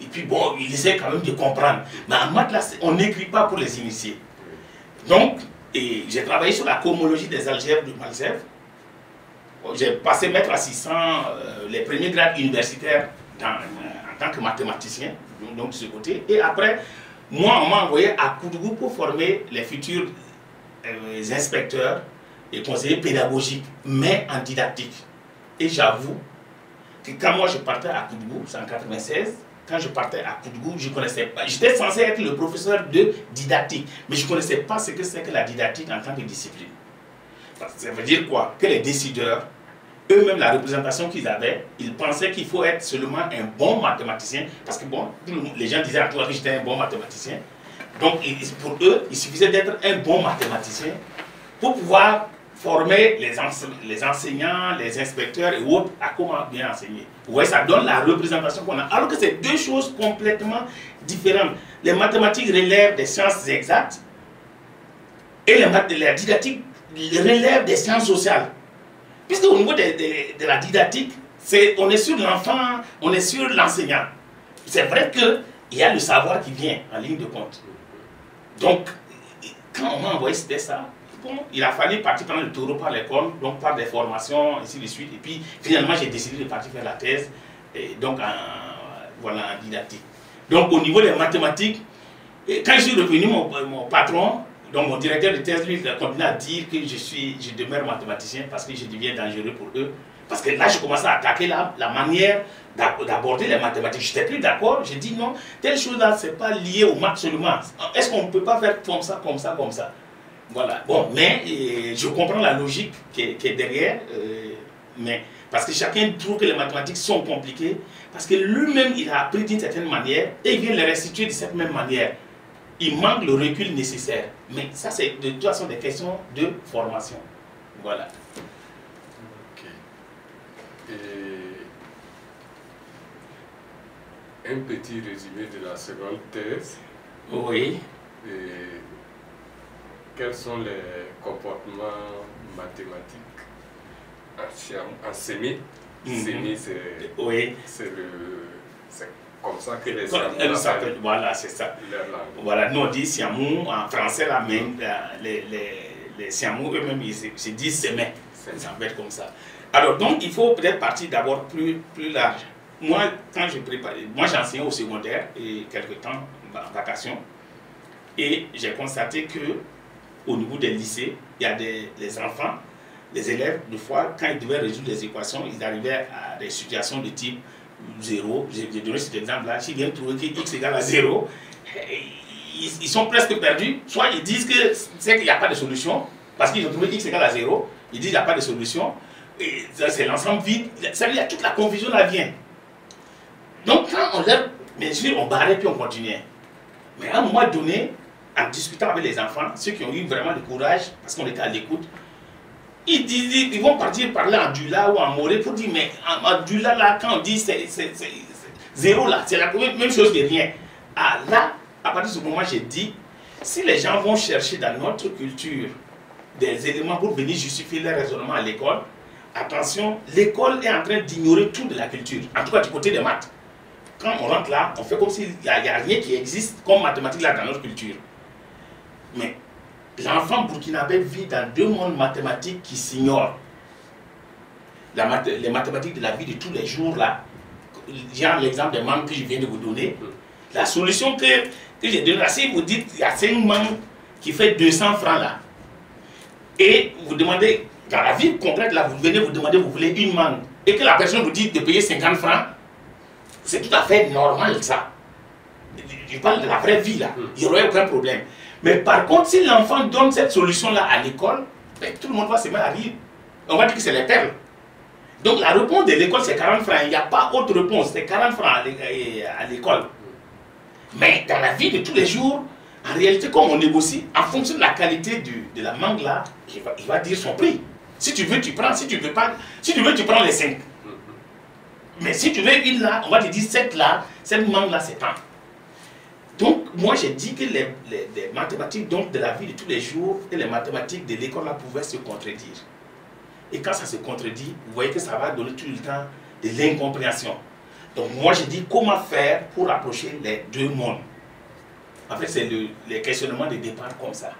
et puis bon, il essaie quand même de comprendre. Mais en maths, là, on n'écrit pas pour les initiés. Donc, j'ai travaillé sur la cohomologie des algèbres de Malesherbes. J'ai passé maître assistant les premiers grades universitaires en tant que mathématicien, donc de ce côté. Et après, moi, on m'a envoyé à Koudougou pour former les futurs inspecteurs et conseillers pédagogiques, mais en didactique. Et j'avoue que quand moi je partais à Koudougou, c'est en 1996, quand je partais à Koudougou, je ne connaissais pas. J'étais censé être le professeur de didactique, mais je ne connaissais pas ce que c'est que la didactique en tant que discipline. Ça veut dire quoi? Que les décideurs, eux-mêmes, la représentation qu'ils avaient, ils pensaient qu'il faut être seulement un bon mathématicien, parce que bon, les gens disaient à toi que j'étais un bon mathématicien. Donc pour eux, il suffisait d'être un bon mathématicien pour pouvoir former les enseignants, les inspecteurs et autres à comment bien enseigner. Vous voyez, ça donne la représentation qu'on a. Alors que c'est deux choses complètement différentes. Les mathématiques relèvent des sciences exactes et la didactique relève des sciences sociales. Puisque au niveau de la didactique, on est sur l'enfant, on est sur l'enseignant. C'est vrai qu'il y a le savoir qui vient en ligne de compte. Donc, quand on m'a envoyé c'était ça, bon, il a fallu partir pendant le taureau par l'école, donc par des formations, ainsi de suite. Et puis, finalement, j'ai décidé de partir faire la thèse, et donc, voilà, en didactique. Donc, au niveau des mathématiques, quand je suis revenu, mon patron, donc mon directeur de thèse, lui, il a continué à dire que je demeure mathématicien parce que je deviens dangereux pour eux. Parce que là, je commençais à attaquer la manière d'aborder les mathématiques. Je n'étais plus d'accord. J'ai dit non, telle chose-là, ce n'est pas lié aux maths seulement. Est-ce qu'on ne peut pas faire comme ça, comme ça, comme ça? Voilà. Bon, mais je comprends la logique qui est derrière. Mais parce que chacun trouve que les mathématiques sont compliquées. Parce que lui-même, il a appris d'une certaine manière et il vient les restituer de cette même manière. Il manque le recul nécessaire. Mais ça, c'est de toute façon des questions de formation. Voilà. Ok. Et un petit résumé de la seconde thèse. Oui. Et quels sont les comportements mathématiques en sémi? Sémi, c'est comme ça que les Siamous. Voilà, c'est ça. Voilà, nous on dit Siamous en français, là, mais les Siamous eux-mêmes, ils se disent sémé. Ça peut être comme ça. Alors, donc, il faut peut-être partir d'abord plus large. Moi, quand je préparais, moi j'enseignais au secondaire et quelque temps en vacation, et j'ai constaté que au niveau des lycées, il y a les enfants, les élèves, des fois, quand ils devaient résoudre des équations, ils arrivaient à des situations de type 0. J'ai donné cet exemple-là. S'ils viennent trouver que x égale à 0, ils sont presque perdus. Soit ils disent que c'est qu'il n'y a pas de solution, parce qu'ils ont trouvé x égale à 0, ils disent qu'il n'y a pas de solution, et c'est l'ensemble vide. Ça veut dire toute la confusion là vient. Donc quand on leur, bien sûr, on barrait puis on continuait. Mais à un moment donné, en discutant avec les enfants, ceux qui ont eu vraiment le courage, parce qu'on était à l'écoute, ils vont partir parler en Dula ou en Moré pour dire, mais en Dula, là, quand on dit c'est 0 là, c'est la même chose que rien. Ah là, à partir de ce moment, j'ai dit, si les gens vont chercher dans notre culture des éléments pour venir justifier leur raisonnement à l'école, attention, l'école est en train d'ignorer tout de la culture, en tout cas du côté des maths. Quand on rentre là, on fait comme s'il n'y a rien qui existe comme mathématiques là dans notre culture. Mais l'enfant burkinabé vit dans deux mondes mathématiques qui s'ignorent. Les mathématiques de la vie de tous les jours là, genre l'exemple des mangues que je viens de vous donner, la solution que j'ai donnée là, si vous dites il y a 5 mangues qui fait 200 francs là, et vous demandez, dans la vie concrète là, vous venez vous demander, vous voulez une mangue, et que la personne vous dit de payer 50 francs, c'est tout à fait normal ça. Je parle de la vraie vie là, il n'y aurait aucun problème. Mais par contre, si l'enfant donne cette solution-là à l'école, ben, tout le monde va se mettre à rire. On va dire que c'est les perles. Donc la réponse de l'école, c'est 40 francs. Il n'y a pas autre réponse, c'est 40 francs à l'école. Mais dans la vie de tous les jours, en réalité, comme on négocie, en fonction de la qualité de la mangue là, il va dire son prix. Si tu veux, tu prends. Si tu veux pas, si tu veux, tu prends les 5. Mais si tu veux une là, on va te dire cette mangue là, c'est tant. Donc, moi j'ai dit que les mathématiques donc, de la vie de tous les jours et les mathématiques de l'école là pouvaient se contredire. Et quand ça se contredit, vous voyez que ça va donner tout le temps de l'incompréhension. Donc, moi j'ai dit comment faire pour approcher les deux mondes. En fait, c'est les questionnements de départ comme ça.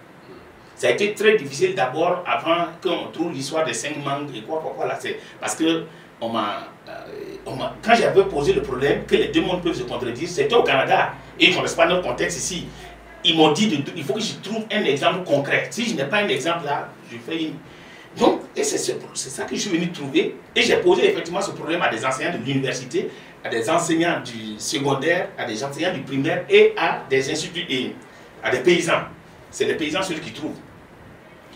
Ça a été très difficile d'abord avant qu'on trouve l'histoire des 5 mangues et quoi là. Parce que quand j'avais posé le problème que les deux mondes peuvent se contredire, c'était au Canada. Et ils ne connaissent pas notre contexte ici. Ils m'ont dit il faut que je trouve un exemple concret. Si je n'ai pas un exemple là, je fais une. Donc, c'est ça que je suis venu trouver. Et j'ai posé effectivement ce problème à des enseignants de l'université, à des enseignants du secondaire, à des enseignants du primaire et à des instituts et à des paysans. C'est les paysans ceux qui trouvent.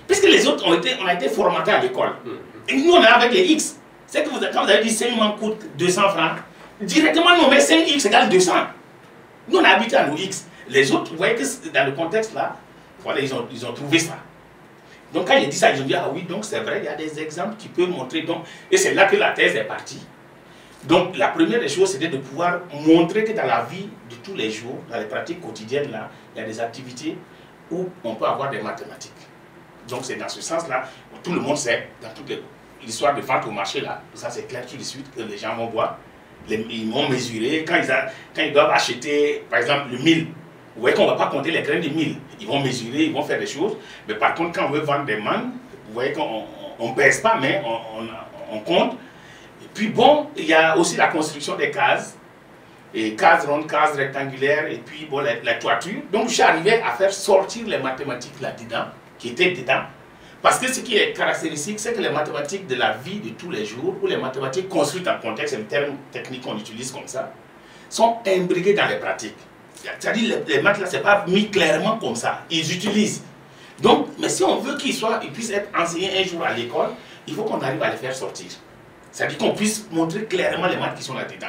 Puisque les autres on a été formatés à l'école. Et nous on est avec les X. C'est que quand vous avez dit 5 mangues coûtent 200 francs, directement nous on met 5X égale 200. Nous on a habitué à nos X. Les autres, vous voyez que dans le contexte là, voilà, ils ont trouvé ça. Donc quand j'ai dit ça, ils ont dit ah oui, donc c'est vrai, il y a des exemples qui peuvent montrer. Donc, et c'est là que la thèse est partie. Donc la première des choses, c'était de pouvoir montrer que dans la vie de tous les jours, dans les pratiques quotidiennes là, il y a des activités où on peut avoir des mathématiques. Donc c'est dans ce sens-là, tout le monde sait, dans toute l'histoire de vente au marché là, ça c'est clair tout de suite que les gens vont voir. Ils vont mesurer, quand ils doivent acheter par exemple le 1000, vous voyez qu'on ne va pas compter les graines de 1000, ils vont mesurer, ils vont faire des choses, mais par contre quand on veut vendre des mangues, vous voyez qu'on ne pèse pas, mais on compte. Et puis bon, il y a aussi la construction des cases, et cases rondes, cases rectangulaires, et puis bon, la toiture. Donc je suis arrivé à faire sortir les mathématiques là-dedans, qui étaient dedans. Parce que ce qui est caractéristique, c'est que les mathématiques de la vie de tous les jours, ou les mathématiques construites en contexte, c'est le terme technique qu'on utilise comme ça, sont imbriquées dans les pratiques. C'est-à-dire les maths là, c'est pas mis clairement comme ça. Ils utilisent. Donc, mais si on veut qu'ils puissent être enseignés un jour à l'école, il faut qu'on arrive à les faire sortir. C'est-à-dire qu'on puisse montrer clairement les maths qui sont là-dedans.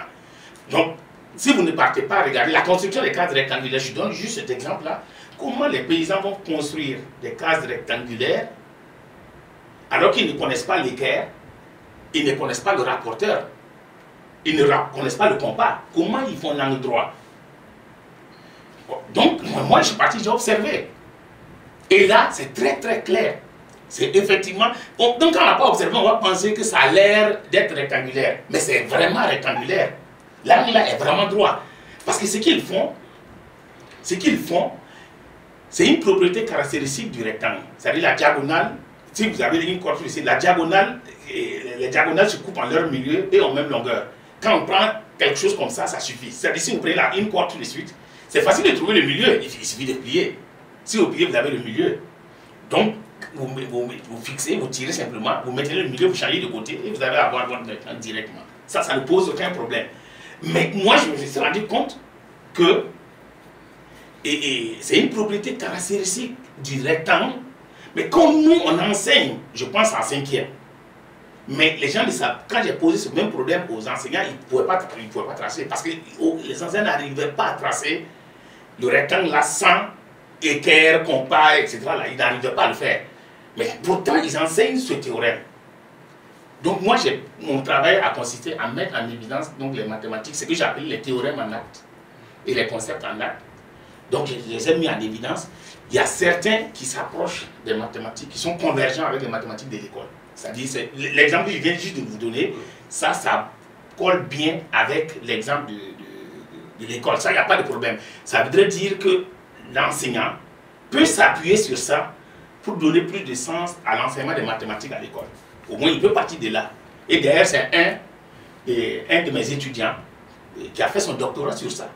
Donc, si vous ne partez pas, regardez la construction des cases rectangulaires, je donne juste cet exemple-là. Comment les paysans vont construire des cases rectangulaires alors qu'ils ne connaissent pas l'équerre, ils ne connaissent pas le rapporteur. Ils ne reconnaissent pas le compas. Comment ils font langue droit? Donc, moi, je suis parti, j'ai observé. Et là, c'est très très clair. C'est effectivement... Donc, quand on n'a pas observé, on va penser que ça a l'air d'être rectangulaire. Mais c'est vraiment rectangulaire. L'angle là est vraiment droit. Parce que ce qu'ils font, c'est une propriété caractéristique du rectangle. C'est-à-dire la diagonale, si vous avez une corde ici, la diagonale, les diagonales se coupent en leur milieu et en même longueur. Quand on prend quelque chose comme ça, ça suffit. C'est-à-dire si vous prenez là une corde tout de suite, c'est facile de trouver le milieu, il suffit de plier. Si vous pliez, vous avez le milieu. Donc, vous fixez, vous tirez simplement, vous mettez le milieu, vous changez de côté et vous allez avoir votre rectangle directement. Ça ne pose aucun problème. Mais moi, je me suis rendu compte que c'est une propriété caractéristique du rectangle. Mais comme nous, on enseigne, je pense en 5e, mais les gens, quand j'ai posé ce même problème aux enseignants, ils ne pouvaient pas tracer. Parce que les enseignants n'arrivaient pas à tracer le rectangle là sans équerre, compas, etc. Là, ils n'arrivaient pas à le faire. Mais pourtant, ils enseignent ce théorème. Donc moi, mon travail a consisté à mettre en évidence donc, les mathématiques, ce que j'appelle les théorèmes en acte et les concepts en acte. Donc je les ai mis en évidence. Il y a certains qui s'approchent des mathématiques, qui sont convergents avec les mathématiques de l'école. C'est-à-dire, l'exemple que je viens juste de vous donner, ça colle bien avec l'exemple de l'école. Ça, il n'y a pas de problème. Ça voudrait dire que l'enseignant peut s'appuyer sur ça pour donner plus de sens à l'enseignement des mathématiques à l'école. Au moins, il peut partir de là. Et d'ailleurs, c'est un de mes étudiants qui a fait son doctorat sur ça.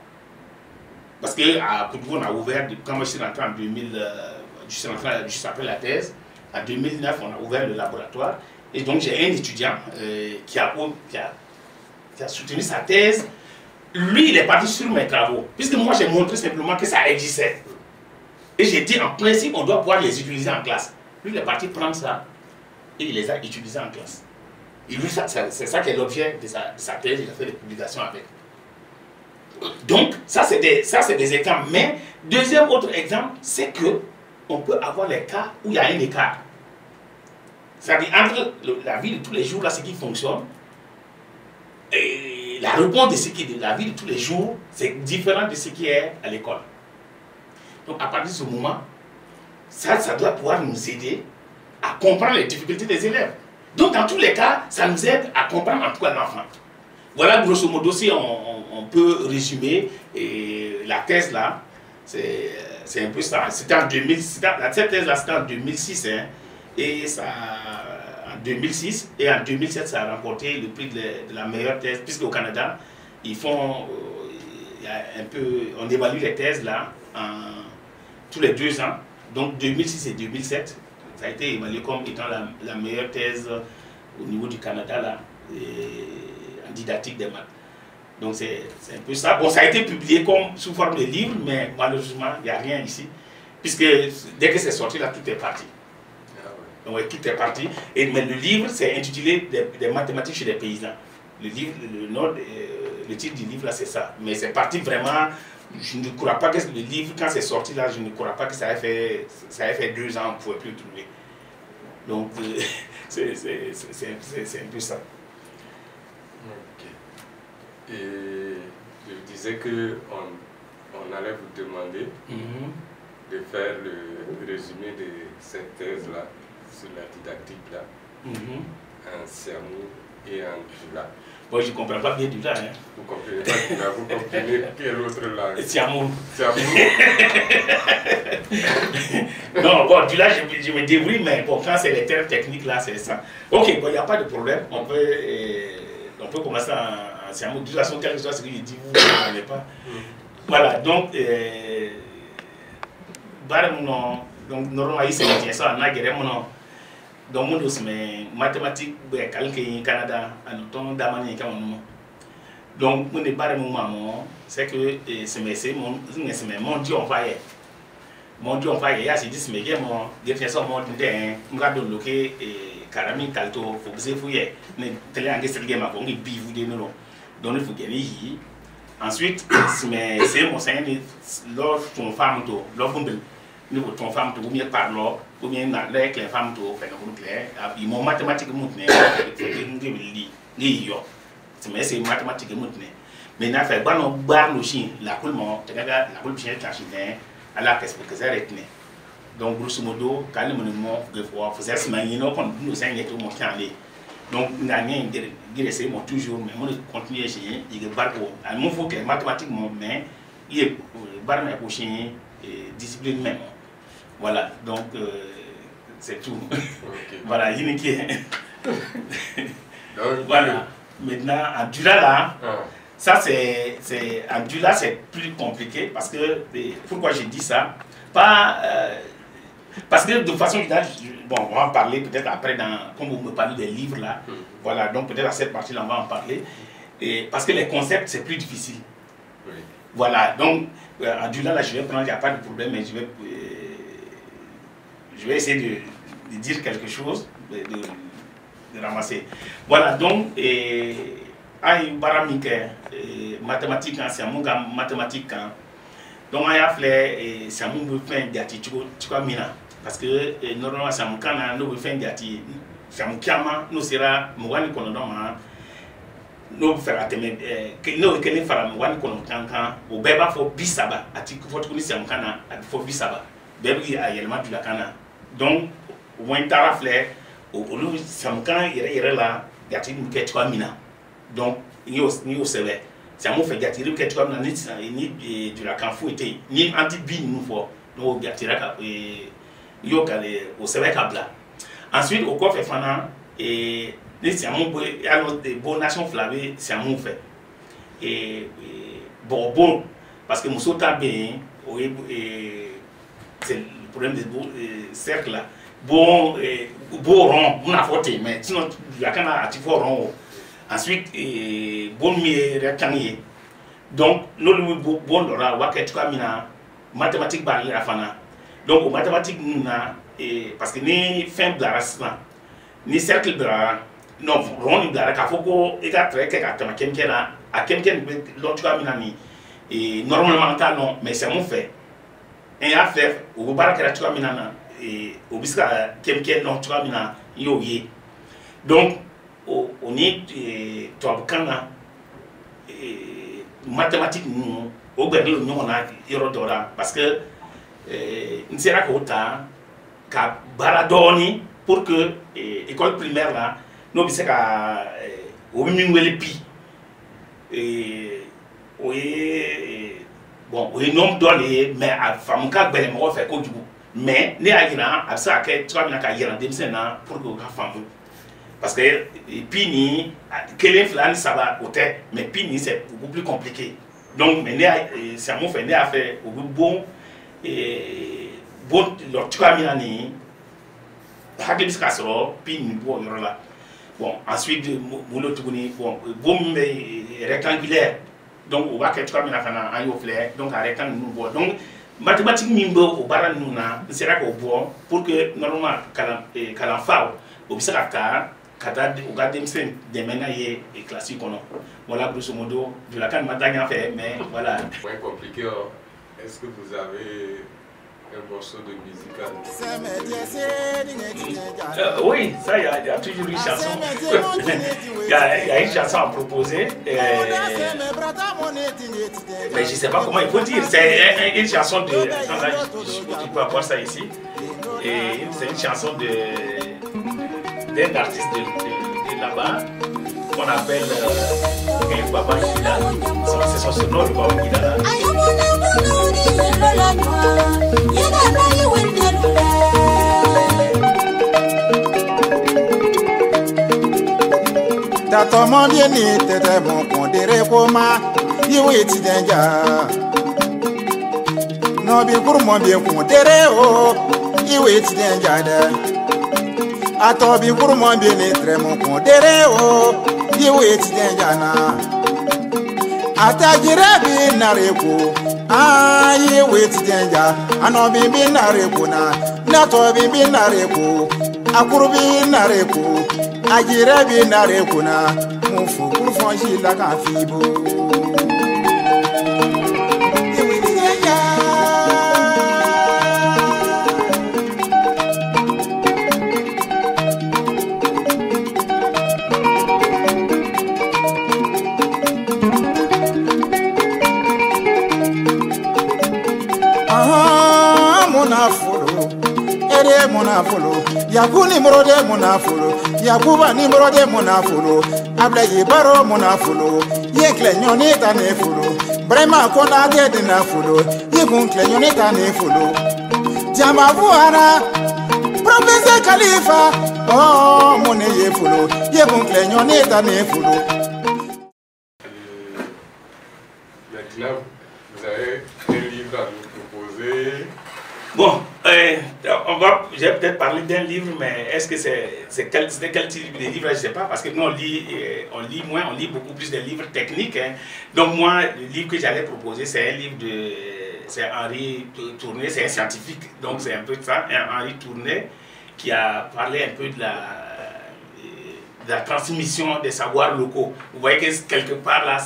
Parce qu'à Côte d'Ivoire, on a ouvert, quand moi je suis rentré en 2000, je suis rentré juste après la thèse, en 2009, on a ouvert le laboratoire. Et donc, j'ai un étudiant qui a soutenu sa thèse. Lui, il est parti sur mes travaux. Puisque moi, j'ai montré simplement que ça existait. Et j'ai dit, en principe, on doit pouvoir les utiliser en classe. Lui, il est parti prendre ça et il les a utilisés en classe. Et lui, c'est ça qui est l'objet de sa thèse. Il a fait des publications avec. Donc, ça, c'est des exemples. Mais, deuxième autre exemple, c'est que on peut avoir les cas où il y a un écart. C'est-à-dire, entre la vie de tous les jours, là, ce qui fonctionne, et la réponse de ce qui est de la vie de tous les jours, c'est différent de ce qui est à l'école. Donc, à partir de ce moment, ça doit pouvoir nous aider à comprendre les difficultés des élèves. Donc, dans tous les cas, ça nous aide à comprendre en tout cas l'enfant. Voilà, grosso modo, si on peut résumer la thèse là, c'est un peu ça. C'était en 2006, cette thèse là, c'était en 2006, hein, et ça, en 2006, et en 2007, ça a remporté le prix de la meilleure thèse, puisque au Canada, ils font, il y a un peu, on évalue les thèses là, tous les 2 ans, donc 2006 et 2007, ça a été évalué comme étant la meilleure thèse au niveau du Canada là, en didactique des maths. Donc c'est un peu ça. Bon, ça a été publié comme sous forme de livre, mais malheureusement, il n'y a rien ici, puisque dès que c'est sorti là, tout est parti. Donc tout est parti. Mais le livre, c'est intitulé des mathématiques chez les paysans. Le livre, le titre du livre là, c'est ça. Mais c'est parti vraiment. Je ne crois pas que le livre, quand c'est sorti là, je ne crois pas que ça ait fait 2 ans, on ne pouvait plus le trouver. Donc, c'est un peu ça. Ok. Et je disais qu'on allait vous demander de faire le résumé de cette thèse-là, sur la didactique-là, en Siamou et en Djoula. Moi, je ne comprends pas bien Djoula. Hein. Vous ne comprenez pas Djoula, vous comprenez quelle autre langue? Siamou. Siamou. Non, bon, Djoula, je me débrouille, mais bon, quand c'est les termes techniques, là, c'est ça. Ok, bon, il n'y a pas de problème. On peut commencer en Siamou. De toute façon, quel que soit ce que je dis, vous ne comprenez pas. Voilà, donc, normalement, c'est ça, on a géré mon donc mon dossier mathématiques calcul Canada à notre damani comme donc mon débat moment c'est que c'est mon Dieu on va y a c'est dit mais mon défenseur mon d'un ngado loqué et karami kalto faut que c'est fouiller mais télé en guest game on est bivu de non donc il faut gagner ensuite c'est mon sein lors ton femme to lors nous ton femme to bien par là ou bien avec les femmes to faire le clair ils m'ont mathématiquement ni yo mais c'est mathématique et maintenant mais n'a fait pas non bar le chien la coule mon la coule chien tachine à la qu'est-ce que ça retient donc grosso modo quand le monument de fois faisait se manier non quand nous avons tout mon temps donc n'a rien dire mon toujours mais mon continuer chien il est bar à mon faut que mathématiquement mais il est bar mais pour chien discipline même voilà donc c'est tout voilà il qui voilà maintenant en Dula là ça c'est en Dula c'est plus compliqué parce que pourquoi j'ai dit ça pas parce que de façon générale bon on va en parler peut-être après comme vous me parlez des livres là voilà donc peut-être à cette partie là on va en parler et parce que les concepts c'est plus difficile voilà donc en Dula là je vais prendre il n'y a pas de problème mais je vais essayer de dire quelque chose de ramasser voilà donc aïe baramike mathématiques c'est un gars mathématique donc aïe afflé c'est un peu fin d'ati tu vois mina parce que normalement c'est un cas nous fin d'ati c'est un kiama nous sera mwani kono donc nous faire atteindre que nous que nous faire mwani kono kankan au beba fo bisaba ati faut que c'est un kana fo bisaba bebi ayelma du la kana donc au moins taraflé au lieu c'est un kan yere là d'ati nous que tu vois mina donc ni au CV c'est un mot fait gâtir que tu as ni de la canfou était ni anti bin nous faut donc gâtir yo calé au CV kabla ensuite au quoi fait fana et c'est un mot alors des bonnes nations flavé c'est un mot fait et bon parce que muso tabé c'est le problème des cercles là bon rond on a voté mais sinon la cana a tu rond ensuite bon mi rectangle donc nous le bon dora waket ko mina mathématique ba la fana donc mathématique na parce que ni fin blaras ni cercle bra non rond bla ka foko e ka très que ka tama kemkena a kemken l'autre ko mina ni et normalement ta non mais c'est mon fait et à faire au baraka ko mina na au biska kemken non ko mina yo yi donc on est tobkana mathématique nous au berlo nous on a irodora parce que on sera kota ka baradoni pour que école primaire là nous bisa ka au mingwele pi bon on nom donné mais à famuka bele mo fait ko du mais né a yina a ça que tu vas bien ka yira dem sena pour que ka famu parce que Pini, quel flan ça va au tête, mais Pini c'est beaucoup plus compliqué. Donc, c'est un mot fait à faire au bon et bon, l'autre caminani, Hagibis Casserole, Pini, bon, là. Bon, ensuite, Moulo Touni, bon, rectangulaire. Donc, on va que tu as un yo flair, donc un rectangle nouveau. Donc, mathématiques mimbo au baran nouna, c'est qu'au bon, pour que normalement, Kalanfao, au Bissaka, Kata au gardien des ménages et classiques voilà grosso modo de la canne madame fait mais voilà moins compliqué est-ce que vous avez un morceau de musique oui ça il y a toujours une chanson il y a une chanson à proposer mais je sais pas comment il faut dire c'est une chanson de tu peux avoir ça ici et c'est une chanson d'un artiste de là-bas qu'on appelle Baba Gida. C'est son surnom, le Baba Gida. Tato mondie ni tete mon pondere koma iwe ti denja no bi kuru mon bi pondere o iwe ti denja de ato bi kuru mon bi ni tre mon pondere o iwe ti denja na atajire bi nareko iwe ti denja ano bi nareko na to bi nareko akuru bi nareko ajire bi nareko na mo fu kuru fonji la kan fibo iwe ti denja de munafolo Yaku nimero de munafolo Yakuba nimero de munafolo Ablaye baro munafolo Ye klenyoni tane folo Brema kona de na folo Ye kun klenyoni tane folo Jama vuara Professeur Khalifa Oh mone ye folo Ye kun klenyoni tane folo. Maintenant, vous avez un livre à nous proposer. Bon, j'ai peut-être parlé d'un livre, mais est-ce que c'est quel type de livre, je ne sais pas, parce que nous on lit moins, on lit beaucoup plus de livres techniques. Hein. Donc moi, le livre que j'allais proposer, c'est un livre c'est Henri Tourné, c'est un scientifique, donc c'est un peu de ça, Henri Tourné, qui a parlé un peu de la transmission des savoirs locaux. Vous voyez que quelque part là,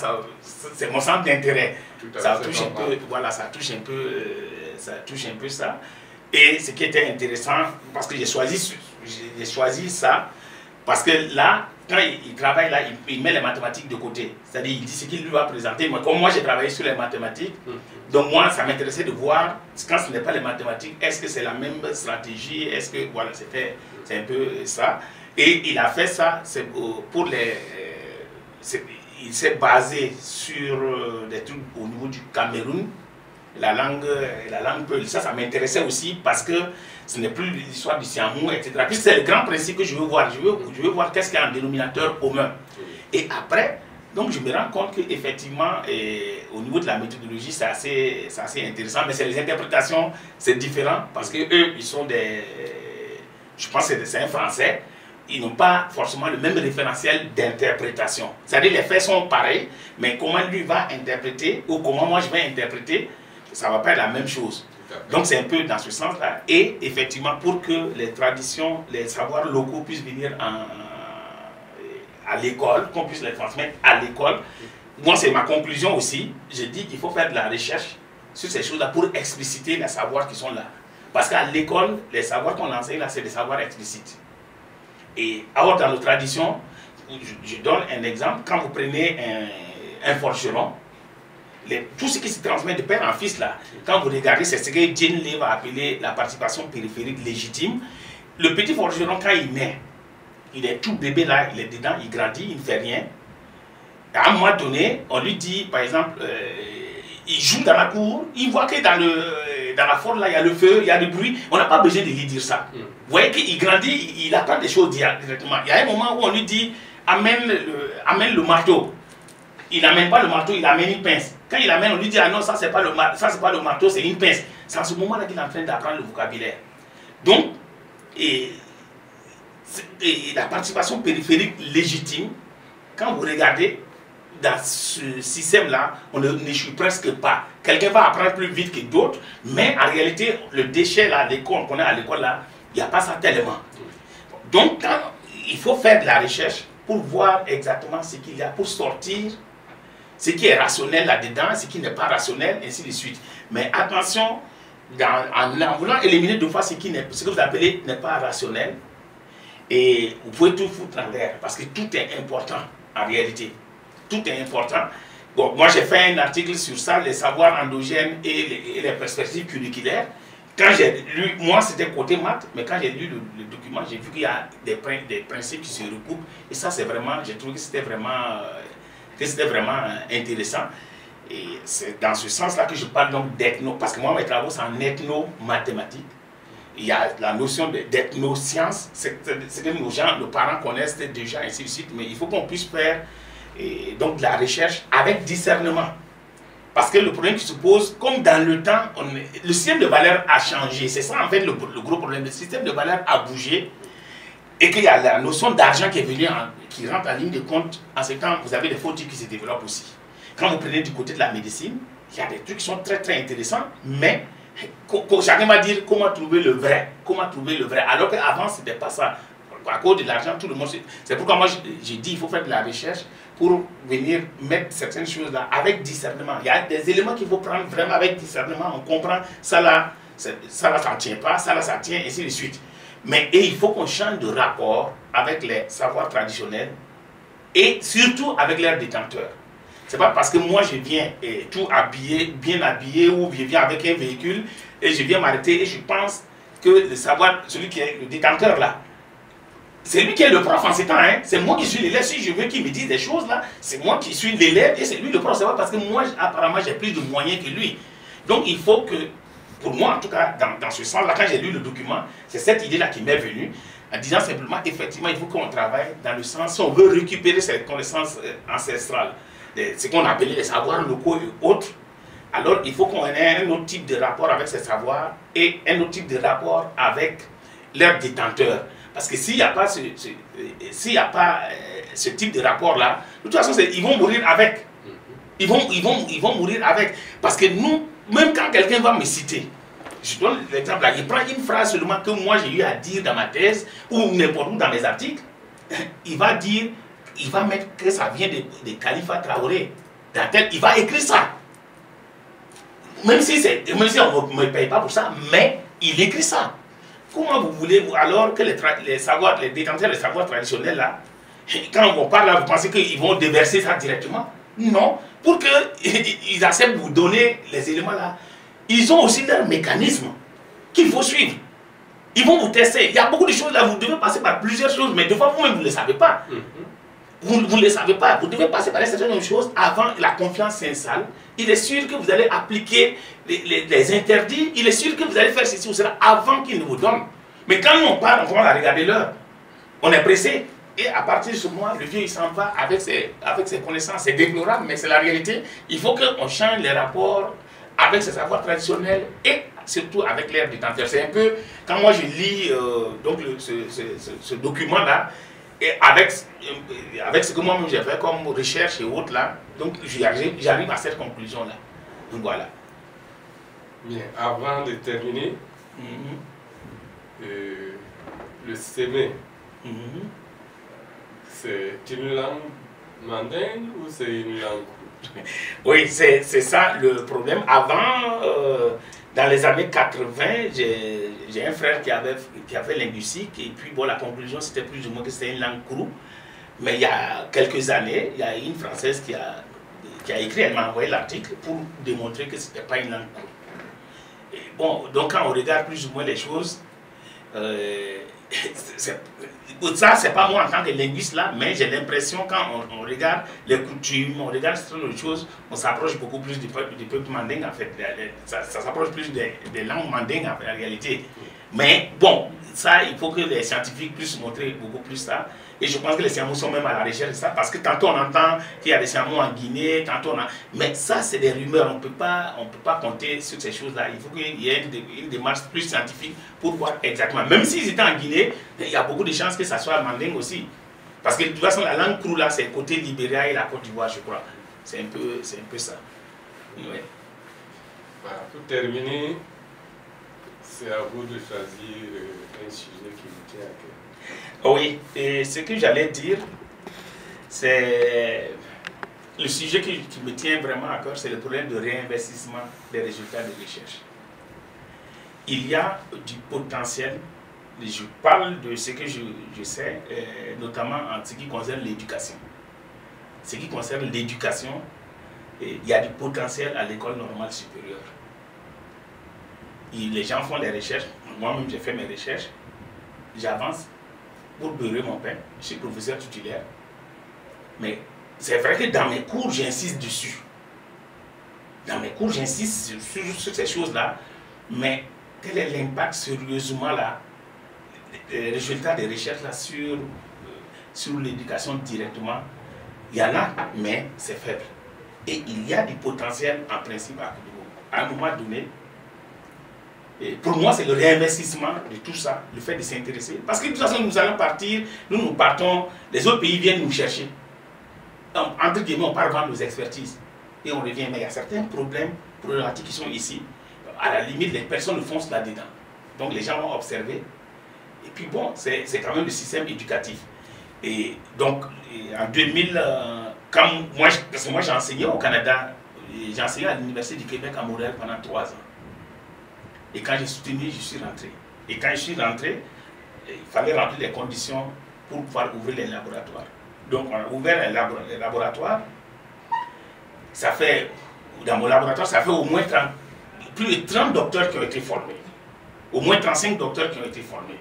c'est mon centre d'intérêt. Ça touche un peu, voilà, ça touche un peu ça. Et ce qui était intéressant, parce que j'ai choisi ça, parce que là, quand il travaille là, il met les mathématiques de côté. C'est-à-dire, il dit ce qu'il lui va présenter. Mais comme moi, j'ai travaillé sur les mathématiques, donc moi, ça m'intéressait de voir, quand ce n'est pas les mathématiques, est-ce que c'est la même stratégie, est-ce que, voilà, c'est un peu ça. Et il a fait ça, c'est pour il s'est basé sur des trucs au niveau du Cameroun, la langue Peul. Ça m'intéressait aussi parce que ce n'est plus l'histoire du Siamou, etc. Puis c'est le grand principe que je veux voir. Je veux voir qu'est-ce qu'il y a un dénominateur commun. Et après, donc je me rends compte qu'effectivement, au niveau de la méthodologie, c'est assez intéressant. Mais c'est les interprétations, c'est différent parce que eux, ils sont je pense que c'est un Français. Ils n'ont pas forcément le même référentiel d'interprétation. C'est-à-dire les faits sont pareils, mais comment lui va interpréter ou comment moi je vais interpréter, ça ne va pas être la même chose. Donc c'est un peu dans ce sens-là. Et effectivement, pour que les traditions, les savoirs locaux puissent venir à l'école, qu'on puisse les transmettre à l'école, moi c'est ma conclusion aussi, je dis qu'il faut faire de la recherche sur ces choses-là pour expliciter les savoirs qui sont là. Parce qu'à l'école, les savoirs qu'on enseigne là, c'est des savoirs explicites. Et alors dans nos traditions, je donne un exemple, quand vous prenez un forgeron, tout ce qui se transmet de père en fils là, quand vous regardez, c'est ce que Jane Lay va appeler la participation périphérique légitime. Le petit forgeron, quand il naît, il est tout bébé là, il est dedans, il grandit, il ne fait rien. À un moment donné, on lui dit, par exemple, il joue dans la cour, il voit que dans la forêt là, il y a le feu, il y a du bruit, on n'a pas besoin de lui dire ça. Vous voyez qu'il grandit, il apprend des choses directement. Il y a un moment où on lui dit, amène le marteau. Il n'amène pas le marteau, il amène une pince. Quand il amène, on lui dit, ah non, ça c'est pas le marteau, c'est une pince. C'est à ce moment-là qu'il est en train d'apprendre le vocabulaire. Donc, la participation périphérique légitime, quand vous regardez, dans ce système-là, on n'échoue presque pas. Quelqu'un va apprendre plus vite que d'autres, mais en réalité, le déchet là, l'école qu'on a à l'école là, il n'y a pas ça tellement. Donc, il faut faire de la recherche pour voir exactement ce qu'il y a, pour sortir ce qui est rationnel là-dedans, ce qui n'est pas rationnel, ainsi de suite. Mais attention, en voulant éliminer deux fois ce que vous appelez n'est pas rationnel, et vous pouvez tout foutre en l'air, parce que tout est important en réalité. Tout est important. Bon, moi j'ai fait un article sur ça, les savoirs endogènes et les perspectives curriculaires. Quand j'ai lu, moi c'était côté maths, mais quand j'ai lu le document, j'ai vu qu'il y a des principes qui se recoupent. Et ça c'est vraiment, j'ai trouvé que c'était vraiment intéressant. Et c'est dans ce sens-là que je parle donc d'ethno, parce que moi mes travaux c'est en ethno-mathématiques. Il y a la notion d'ethno-science, c'est que nos parents connaissent déjà, ainsi de suite, mais il faut qu'on puisse faire donc de la recherche avec discernement. Parce que le problème qui se pose, comme dans le temps, le système de valeur a changé. C'est ça en fait le gros problème. Le système de valeur a bougé et qu'il y a la notion d'argent qui est venue, qui rentre en ligne de compte. En ce temps, vous avez des faux trucs qui se développent aussi. Quand vous prenez du côté de la médecine, il y a des trucs qui sont très très intéressants, mais chacun va dire comment trouver le vrai. Comment trouver le vrai. Alors qu'avant, ce n'était pas ça. À cause de l'argent, tout le monde... C'est pourquoi moi, j'ai dit qu'il faut faire de la recherche pour venir mettre certaines choses là avec discernement. Il y a des éléments qu'il faut prendre vraiment avec discernement. On comprend, ça là, ça ne tient pas, ça là, ça tient, ainsi de suite. Mais il faut qu'on change de rapport avec les savoirs traditionnels et surtout avec leurs détenteurs. C'est pas parce que moi je viens tout habillé, bien habillé, ou je viens avec un véhicule et je viens m'arrêter et je pense que le savoir, celui qui est le détenteur là, c'est lui qui est le prof en ces temps, hein. C'est moi qui suis l'élève. Si je veux qu'il me dise des choses là, c'est moi qui suis l'élève et c'est lui le prof. C'est pas parce que moi, apparemment, j'ai plus de moyens que lui. Donc il faut que, pour moi en tout cas, dans ce sens-là, quand j'ai lu le document, c'est cette idée-là qui m'est venue, en disant simplement, effectivement, il faut qu'on travaille dans le sens, si on veut récupérer cette connaissance ancestrale, ce qu'on appelait les savoirs locaux et autres, alors il faut qu'on ait un autre type de rapport avec ces savoirs et un autre type de rapport avec leurs détenteurs. Parce que s'il n'y a pas ce type de rapport-là, de toute façon, ils vont mourir avec. Ils vont mourir avec. Parce que nous, même quand quelqu'un va me citer, je donne l'exemple là, il prend une phrase seulement que moi j'ai eu à dire dans ma thèse ou n'importe où dans mes articles, il va dire, il va mettre que ça vient de Khalifa Traoré. Il va écrire ça. Même si on ne me paye pas pour ça, mais il écrit ça. Comment vous voulez, alors que les détenteurs des savoirs traditionnels là, quand on parle là, vous pensez qu'ils vont déverser ça directement? Non. Pour qu'ils acceptent de vous donner les éléments là, ils ont aussi leur mécanisme qu'il faut suivre. Ils vont vous tester. Il y a beaucoup de choses là, vous devez passer par plusieurs choses, mais des fois vous-même vous ne le savez pas. Vous ne le savez pas. Vous devez passer par certaines choses avant que la confiance s'installe. Il est sûr que vous allez appliquer les interdits. Il est sûr que vous allez faire ceci ou cela avant qu'il ne vous donne. Mais quand on parle, on commence à regarder l'heure. On est pressé. Et à partir de ce moment, le vieux il s'en va avec ses connaissances. C'est déplorable, mais c'est la réalité. Il faut qu'on change les rapports avec ces savoirs traditionnels et surtout avec l'ère détenteur. C'est un peu, quand moi je lis donc ce document-là, et avec ce que moi-même j'ai fait comme recherche et autres là, donc j'arrive à cette conclusion-là. Donc voilà. Bien, avant de terminer, le sémé, c'est une langue mandingue ou c'est une langue? Oui, c'est ça le problème. Avant, dans les années 80, j'ai un frère qui avait linguistique et puis bon, la conclusion c'était plus ou moins que c'était une langue crue. Mais il y a quelques années, il y a une Française qui a écrit, elle m'a envoyé l'article pour démontrer que ce n'était pas une langue crue. Et bon, donc quand on regarde plus ou moins les choses, ça c'est pas moi en tant que linguiste là, mais j'ai l'impression quand on regarde les coutumes, on regarde ce genre de choses, on s'approche beaucoup plus du peuple mandingue en fait, ça s'approche plus des langues mandingues en réalité. Mais bon, ça il faut que les scientifiques puissent montrer beaucoup plus ça. Et je pense que les Siamois sont même à la recherche de ça, parce que tantôt on entend qu'il y a des Siamois en Guinée, tantôt on a... Mais ça c'est des rumeurs, on ne peut pas compter sur ces choses-là. Il faut qu'il y ait une démarche plus scientifique pour voir exactement. Même s'ils étaient en Guinée, il y a beaucoup de chances que ça soit mandingue aussi. Parce que de toute façon la langue crue là, c'est côté Libéria et la Côte d'Ivoire je crois. C'est un peu ça. Ouais. Voilà, pour terminer, c'est à vous de choisir un sujet qui vous tient à cœur. Oui, et ce que j'allais dire, c'est le sujet qui me tient vraiment à cœur, c'est le problème de réinvestissement des résultats de recherche. Il y a du potentiel, je parle de ce que je sais, notamment en ce qui concerne l'éducation. Ce qui concerne l'éducation, il y a du potentiel à l'école normale supérieure. Les gens font des recherches, moi-même j'ai fait mes recherches, j'avance pour beurrer mon pain, je suis professeur titulaire. Mais c'est vrai que dans mes cours, j'insiste dessus. Dans mes cours, j'insiste sur ces choses-là. Mais quel est l'impact sérieusement là, les résultats des recherches là sur l'éducation directement? Il y en a, mais c'est faible. Et il y a du potentiel en principe à un moment donné. Et pour moi, c'est le réinvestissement de tout ça, le fait de s'intéresser. Parce que de toute façon, nous allons partir, nous partons, les autres pays viennent nous chercher. Donc, entre guillemets, on part vendre nos expertises. Et on revient. Mais il y a certains problématiques qui sont ici. À la limite, les personnes foncent là-dedans. Donc, les gens vont observer. Et puis bon, c'est quand même le système éducatif. Et donc, en 2000, parce que moi j'ai enseigné au Canada, j'ai enseigné à l'Université du Québec à Montréal pendant 3 ans. Et quand j'ai soutenu, je suis rentré. Et quand je suis rentré, il fallait remplir les conditions pour pouvoir ouvrir les laboratoires. Donc on a ouvert les laboratoires. Ça fait, dans mon laboratoire, ça fait au moins plus de 30 docteurs qui ont été formés. au moins 35 docteurs qui ont été formés.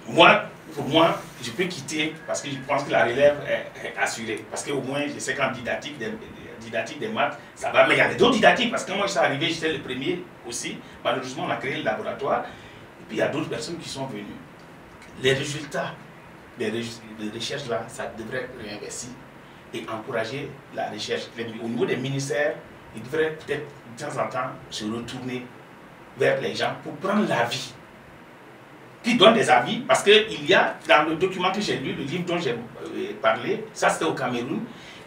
Moi, pour moi, je peux quitter parce que je pense que la relève est assurée. Parce qu'au moins, je sais qu'en didactique des maths, ça va. Mais il y a d'autres didactiques. Parce que moi, je suis arrivé, j'étais le premier aussi. Malheureusement, on a créé le laboratoire. Et puis, il y a d'autres personnes qui sont venues. Les résultats des recherches là, ça devrait être réinvesti et encourager la recherche. Au niveau des ministères, ils devraient peut-être de temps en temps se retourner vers les gens pour prendre l'avis. Qui donnent des avis, parce qu'il y a dans le document que j'ai lu, le livre dont j'ai parlé, ça c'était au Cameroun,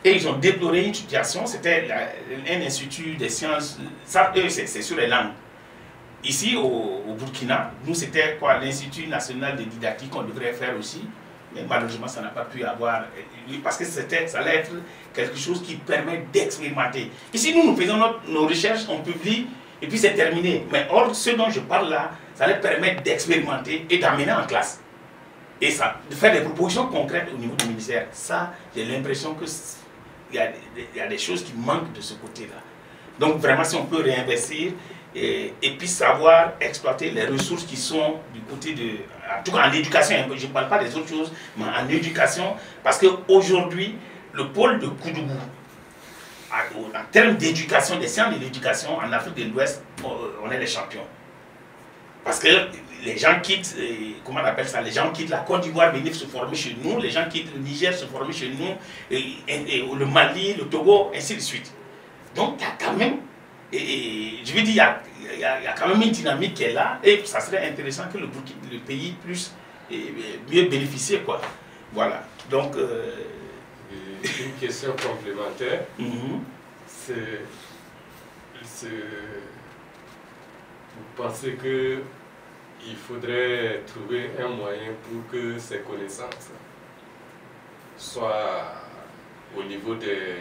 et ils ont déploré une situation, c'était un institut des sciences, ça eux c'est sur les langues. Ici au Burkina, nous c'était quoi, l'Institut national de didactique qu'on devrait faire aussi, mais malheureusement ça n'a pas pu avoir, parce que ça allait être quelque chose qui permet d'expérimenter. Ici nous faisons nos recherches, on publie, et puis c'est terminé. Mais or, ce dont je parle là, ça allait permettre d'expérimenter et d'amener en classe. Et ça, de faire des propositions concrètes au niveau du ministère. Ça, j'ai l'impression qu'il y a des choses qui manquent de ce côté-là. Donc vraiment, si on peut réinvestir et puis savoir exploiter les ressources qui sont du côté de... En tout cas en éducation, je ne parle pas des autres choses, mais en éducation, parce qu'aujourd'hui, le pôle de Koudougou, en termes d'éducation, des sciences de l'éducation, en Afrique de l'Ouest, on est les champions. Parce que les gens quittent, comment on appelle ça, les gens quittent la Côte d'Ivoire, venir se former chez nous, les gens quittent le Niger, se former chez nous, et le Mali, le Togo, ainsi de suite. Donc il y a quand même, je veux dire, il y a quand même une dynamique qui est là, et ça serait intéressant que le pays puisse mieux bénéficier, quoi. Voilà. Donc... une question complémentaire, c'est vous pensez qu'il faudrait trouver un moyen pour que ces connaissances soient au niveau des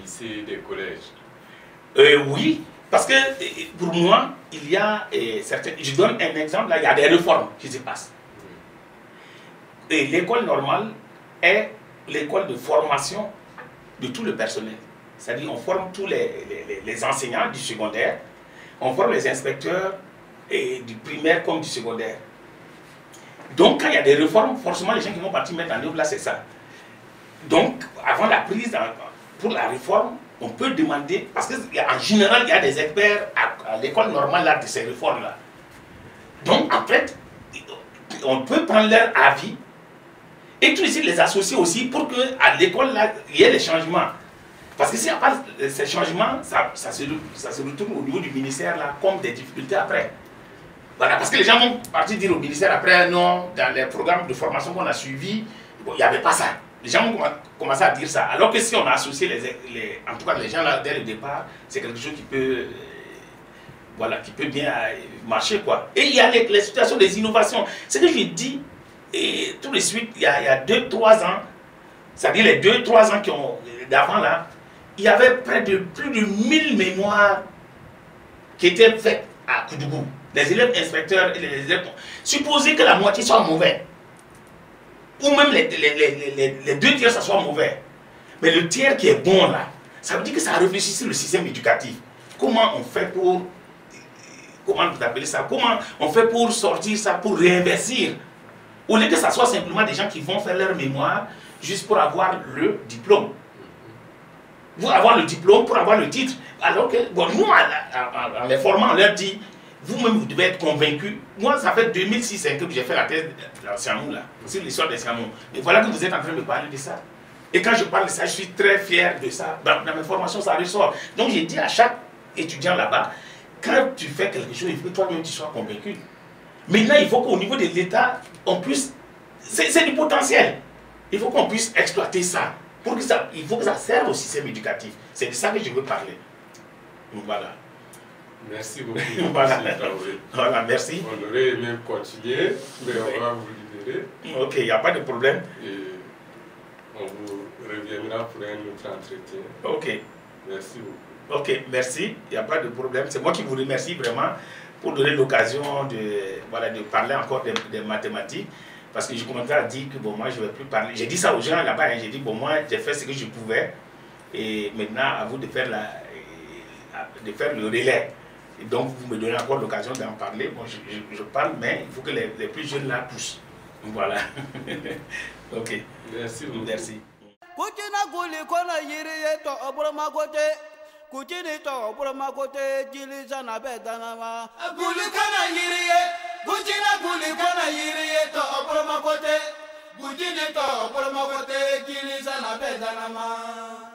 lycées, des collèges? Oui, parce que pour moi, il y a certaines... Je donne un exemple, là, il y a des réformes qui se passent. Et l'école normale est l'école de formation de tout le personnel. C'est-à-dire on forme tous les enseignants du secondaire, on forme les inspecteurs du primaire comme du secondaire. Donc quand il y a des réformes, forcément les gens qui vont partir mettre en œuvre là, c'est ça. Donc avant la prise pour la réforme, on peut demander, parce qu'en général il y a des experts à l'école normale là, de ces réformes-là. Donc en fait, on peut prendre leur avis et tout essayer de les associer aussi pour qu'à l'école, là, il y ait les changements. Parce que s'il n'y a pas ces changements, ça se retourne au niveau du ministère là, comme des difficultés après. Voilà, parce que les gens vont partir dire au ministère après, non, dans les programmes de formation qu'on a suivis, bon, il n'y avait pas ça. Les gens vont commencer à dire ça. Alors que si on a associé en tout cas les gens là dès le départ, c'est quelque chose qui peut, voilà, qui peut bien marcher, quoi. Et il y a les situations des innovations. Ce que je dis, et tout de suite, il y a 2-3 ans, c'est-à-dire les 2-3 ans d'avant là, il y avait plus de 1000 mémoires qui étaient faites à Koudougou. Les élèves inspecteurs et les élèves... Supposez que la moitié soit mauvais, ou même les 2 tiers ça soit mauvais, mais le tiers qui est bon là, ça veut dire que ça réfléchit sur le système éducatif. Comment on fait pour... Comment vous appelez ça? Comment on fait pour sortir ça, pour réinvestir? Au lieu que ce soit simplement des gens qui vont faire leur mémoire juste pour avoir le diplôme. Pour avoir le diplôme, pour avoir le titre. Alors que, bon, nous, en les formant, on leur dit, vous-même, vous devez être convaincus. Moi, ça fait 2006 que j'ai fait la thèse de l'Ancien-Mou, là, sur l'histoire des Siamous. Et voilà que vous êtes en train de me parler de ça. Et quand je parle de ça, je suis très fier de ça. Dans mes formations, ça ressort. Donc, j'ai dit à chaque étudiant là-bas, quand tu fais quelque chose, il faut que toi-même tu sois convaincu. Maintenant, il faut qu'au niveau de l'État, on puisse... C'est du potentiel. Il faut qu'on puisse exploiter ça. Pour que ça. Il faut que ça serve au système éducatif. C'est de ça que je veux parler. Voilà. Merci beaucoup. Voilà. Voilà, merci. On aurait aimé continuer, mais on va vous libérer. Ok, il n'y a pas de problème. Et on vous reviendra pour un autre entretien. Ok. Merci beaucoup. Ok, merci. Il n'y a pas de problème. C'est moi qui vous remercie vraiment pour donner l'occasion de parler encore des mathématiques. Parce que je commençais à dire que bon, moi je ne vais plus parler. J'ai dit ça aux gens là-bas, hein. J'ai dit bon, moi j'ai fait ce que je pouvais. Et maintenant, à vous de faire le relais. Et donc, vous me donnez encore l'occasion d'en parler. Bon, je parle, mais il faut que les plus jeunes là touchent. Voilà. Ok. Merci beaucoup. Merci. Kuchina guli kona yiri ye to obroma kote. Kuchini to obroma kote jili sana bedanama. Guli kona yiri ye. Kuchina guli kona yiri ye to obroma kote. Kuchini to obroma kote jili sana bedanama.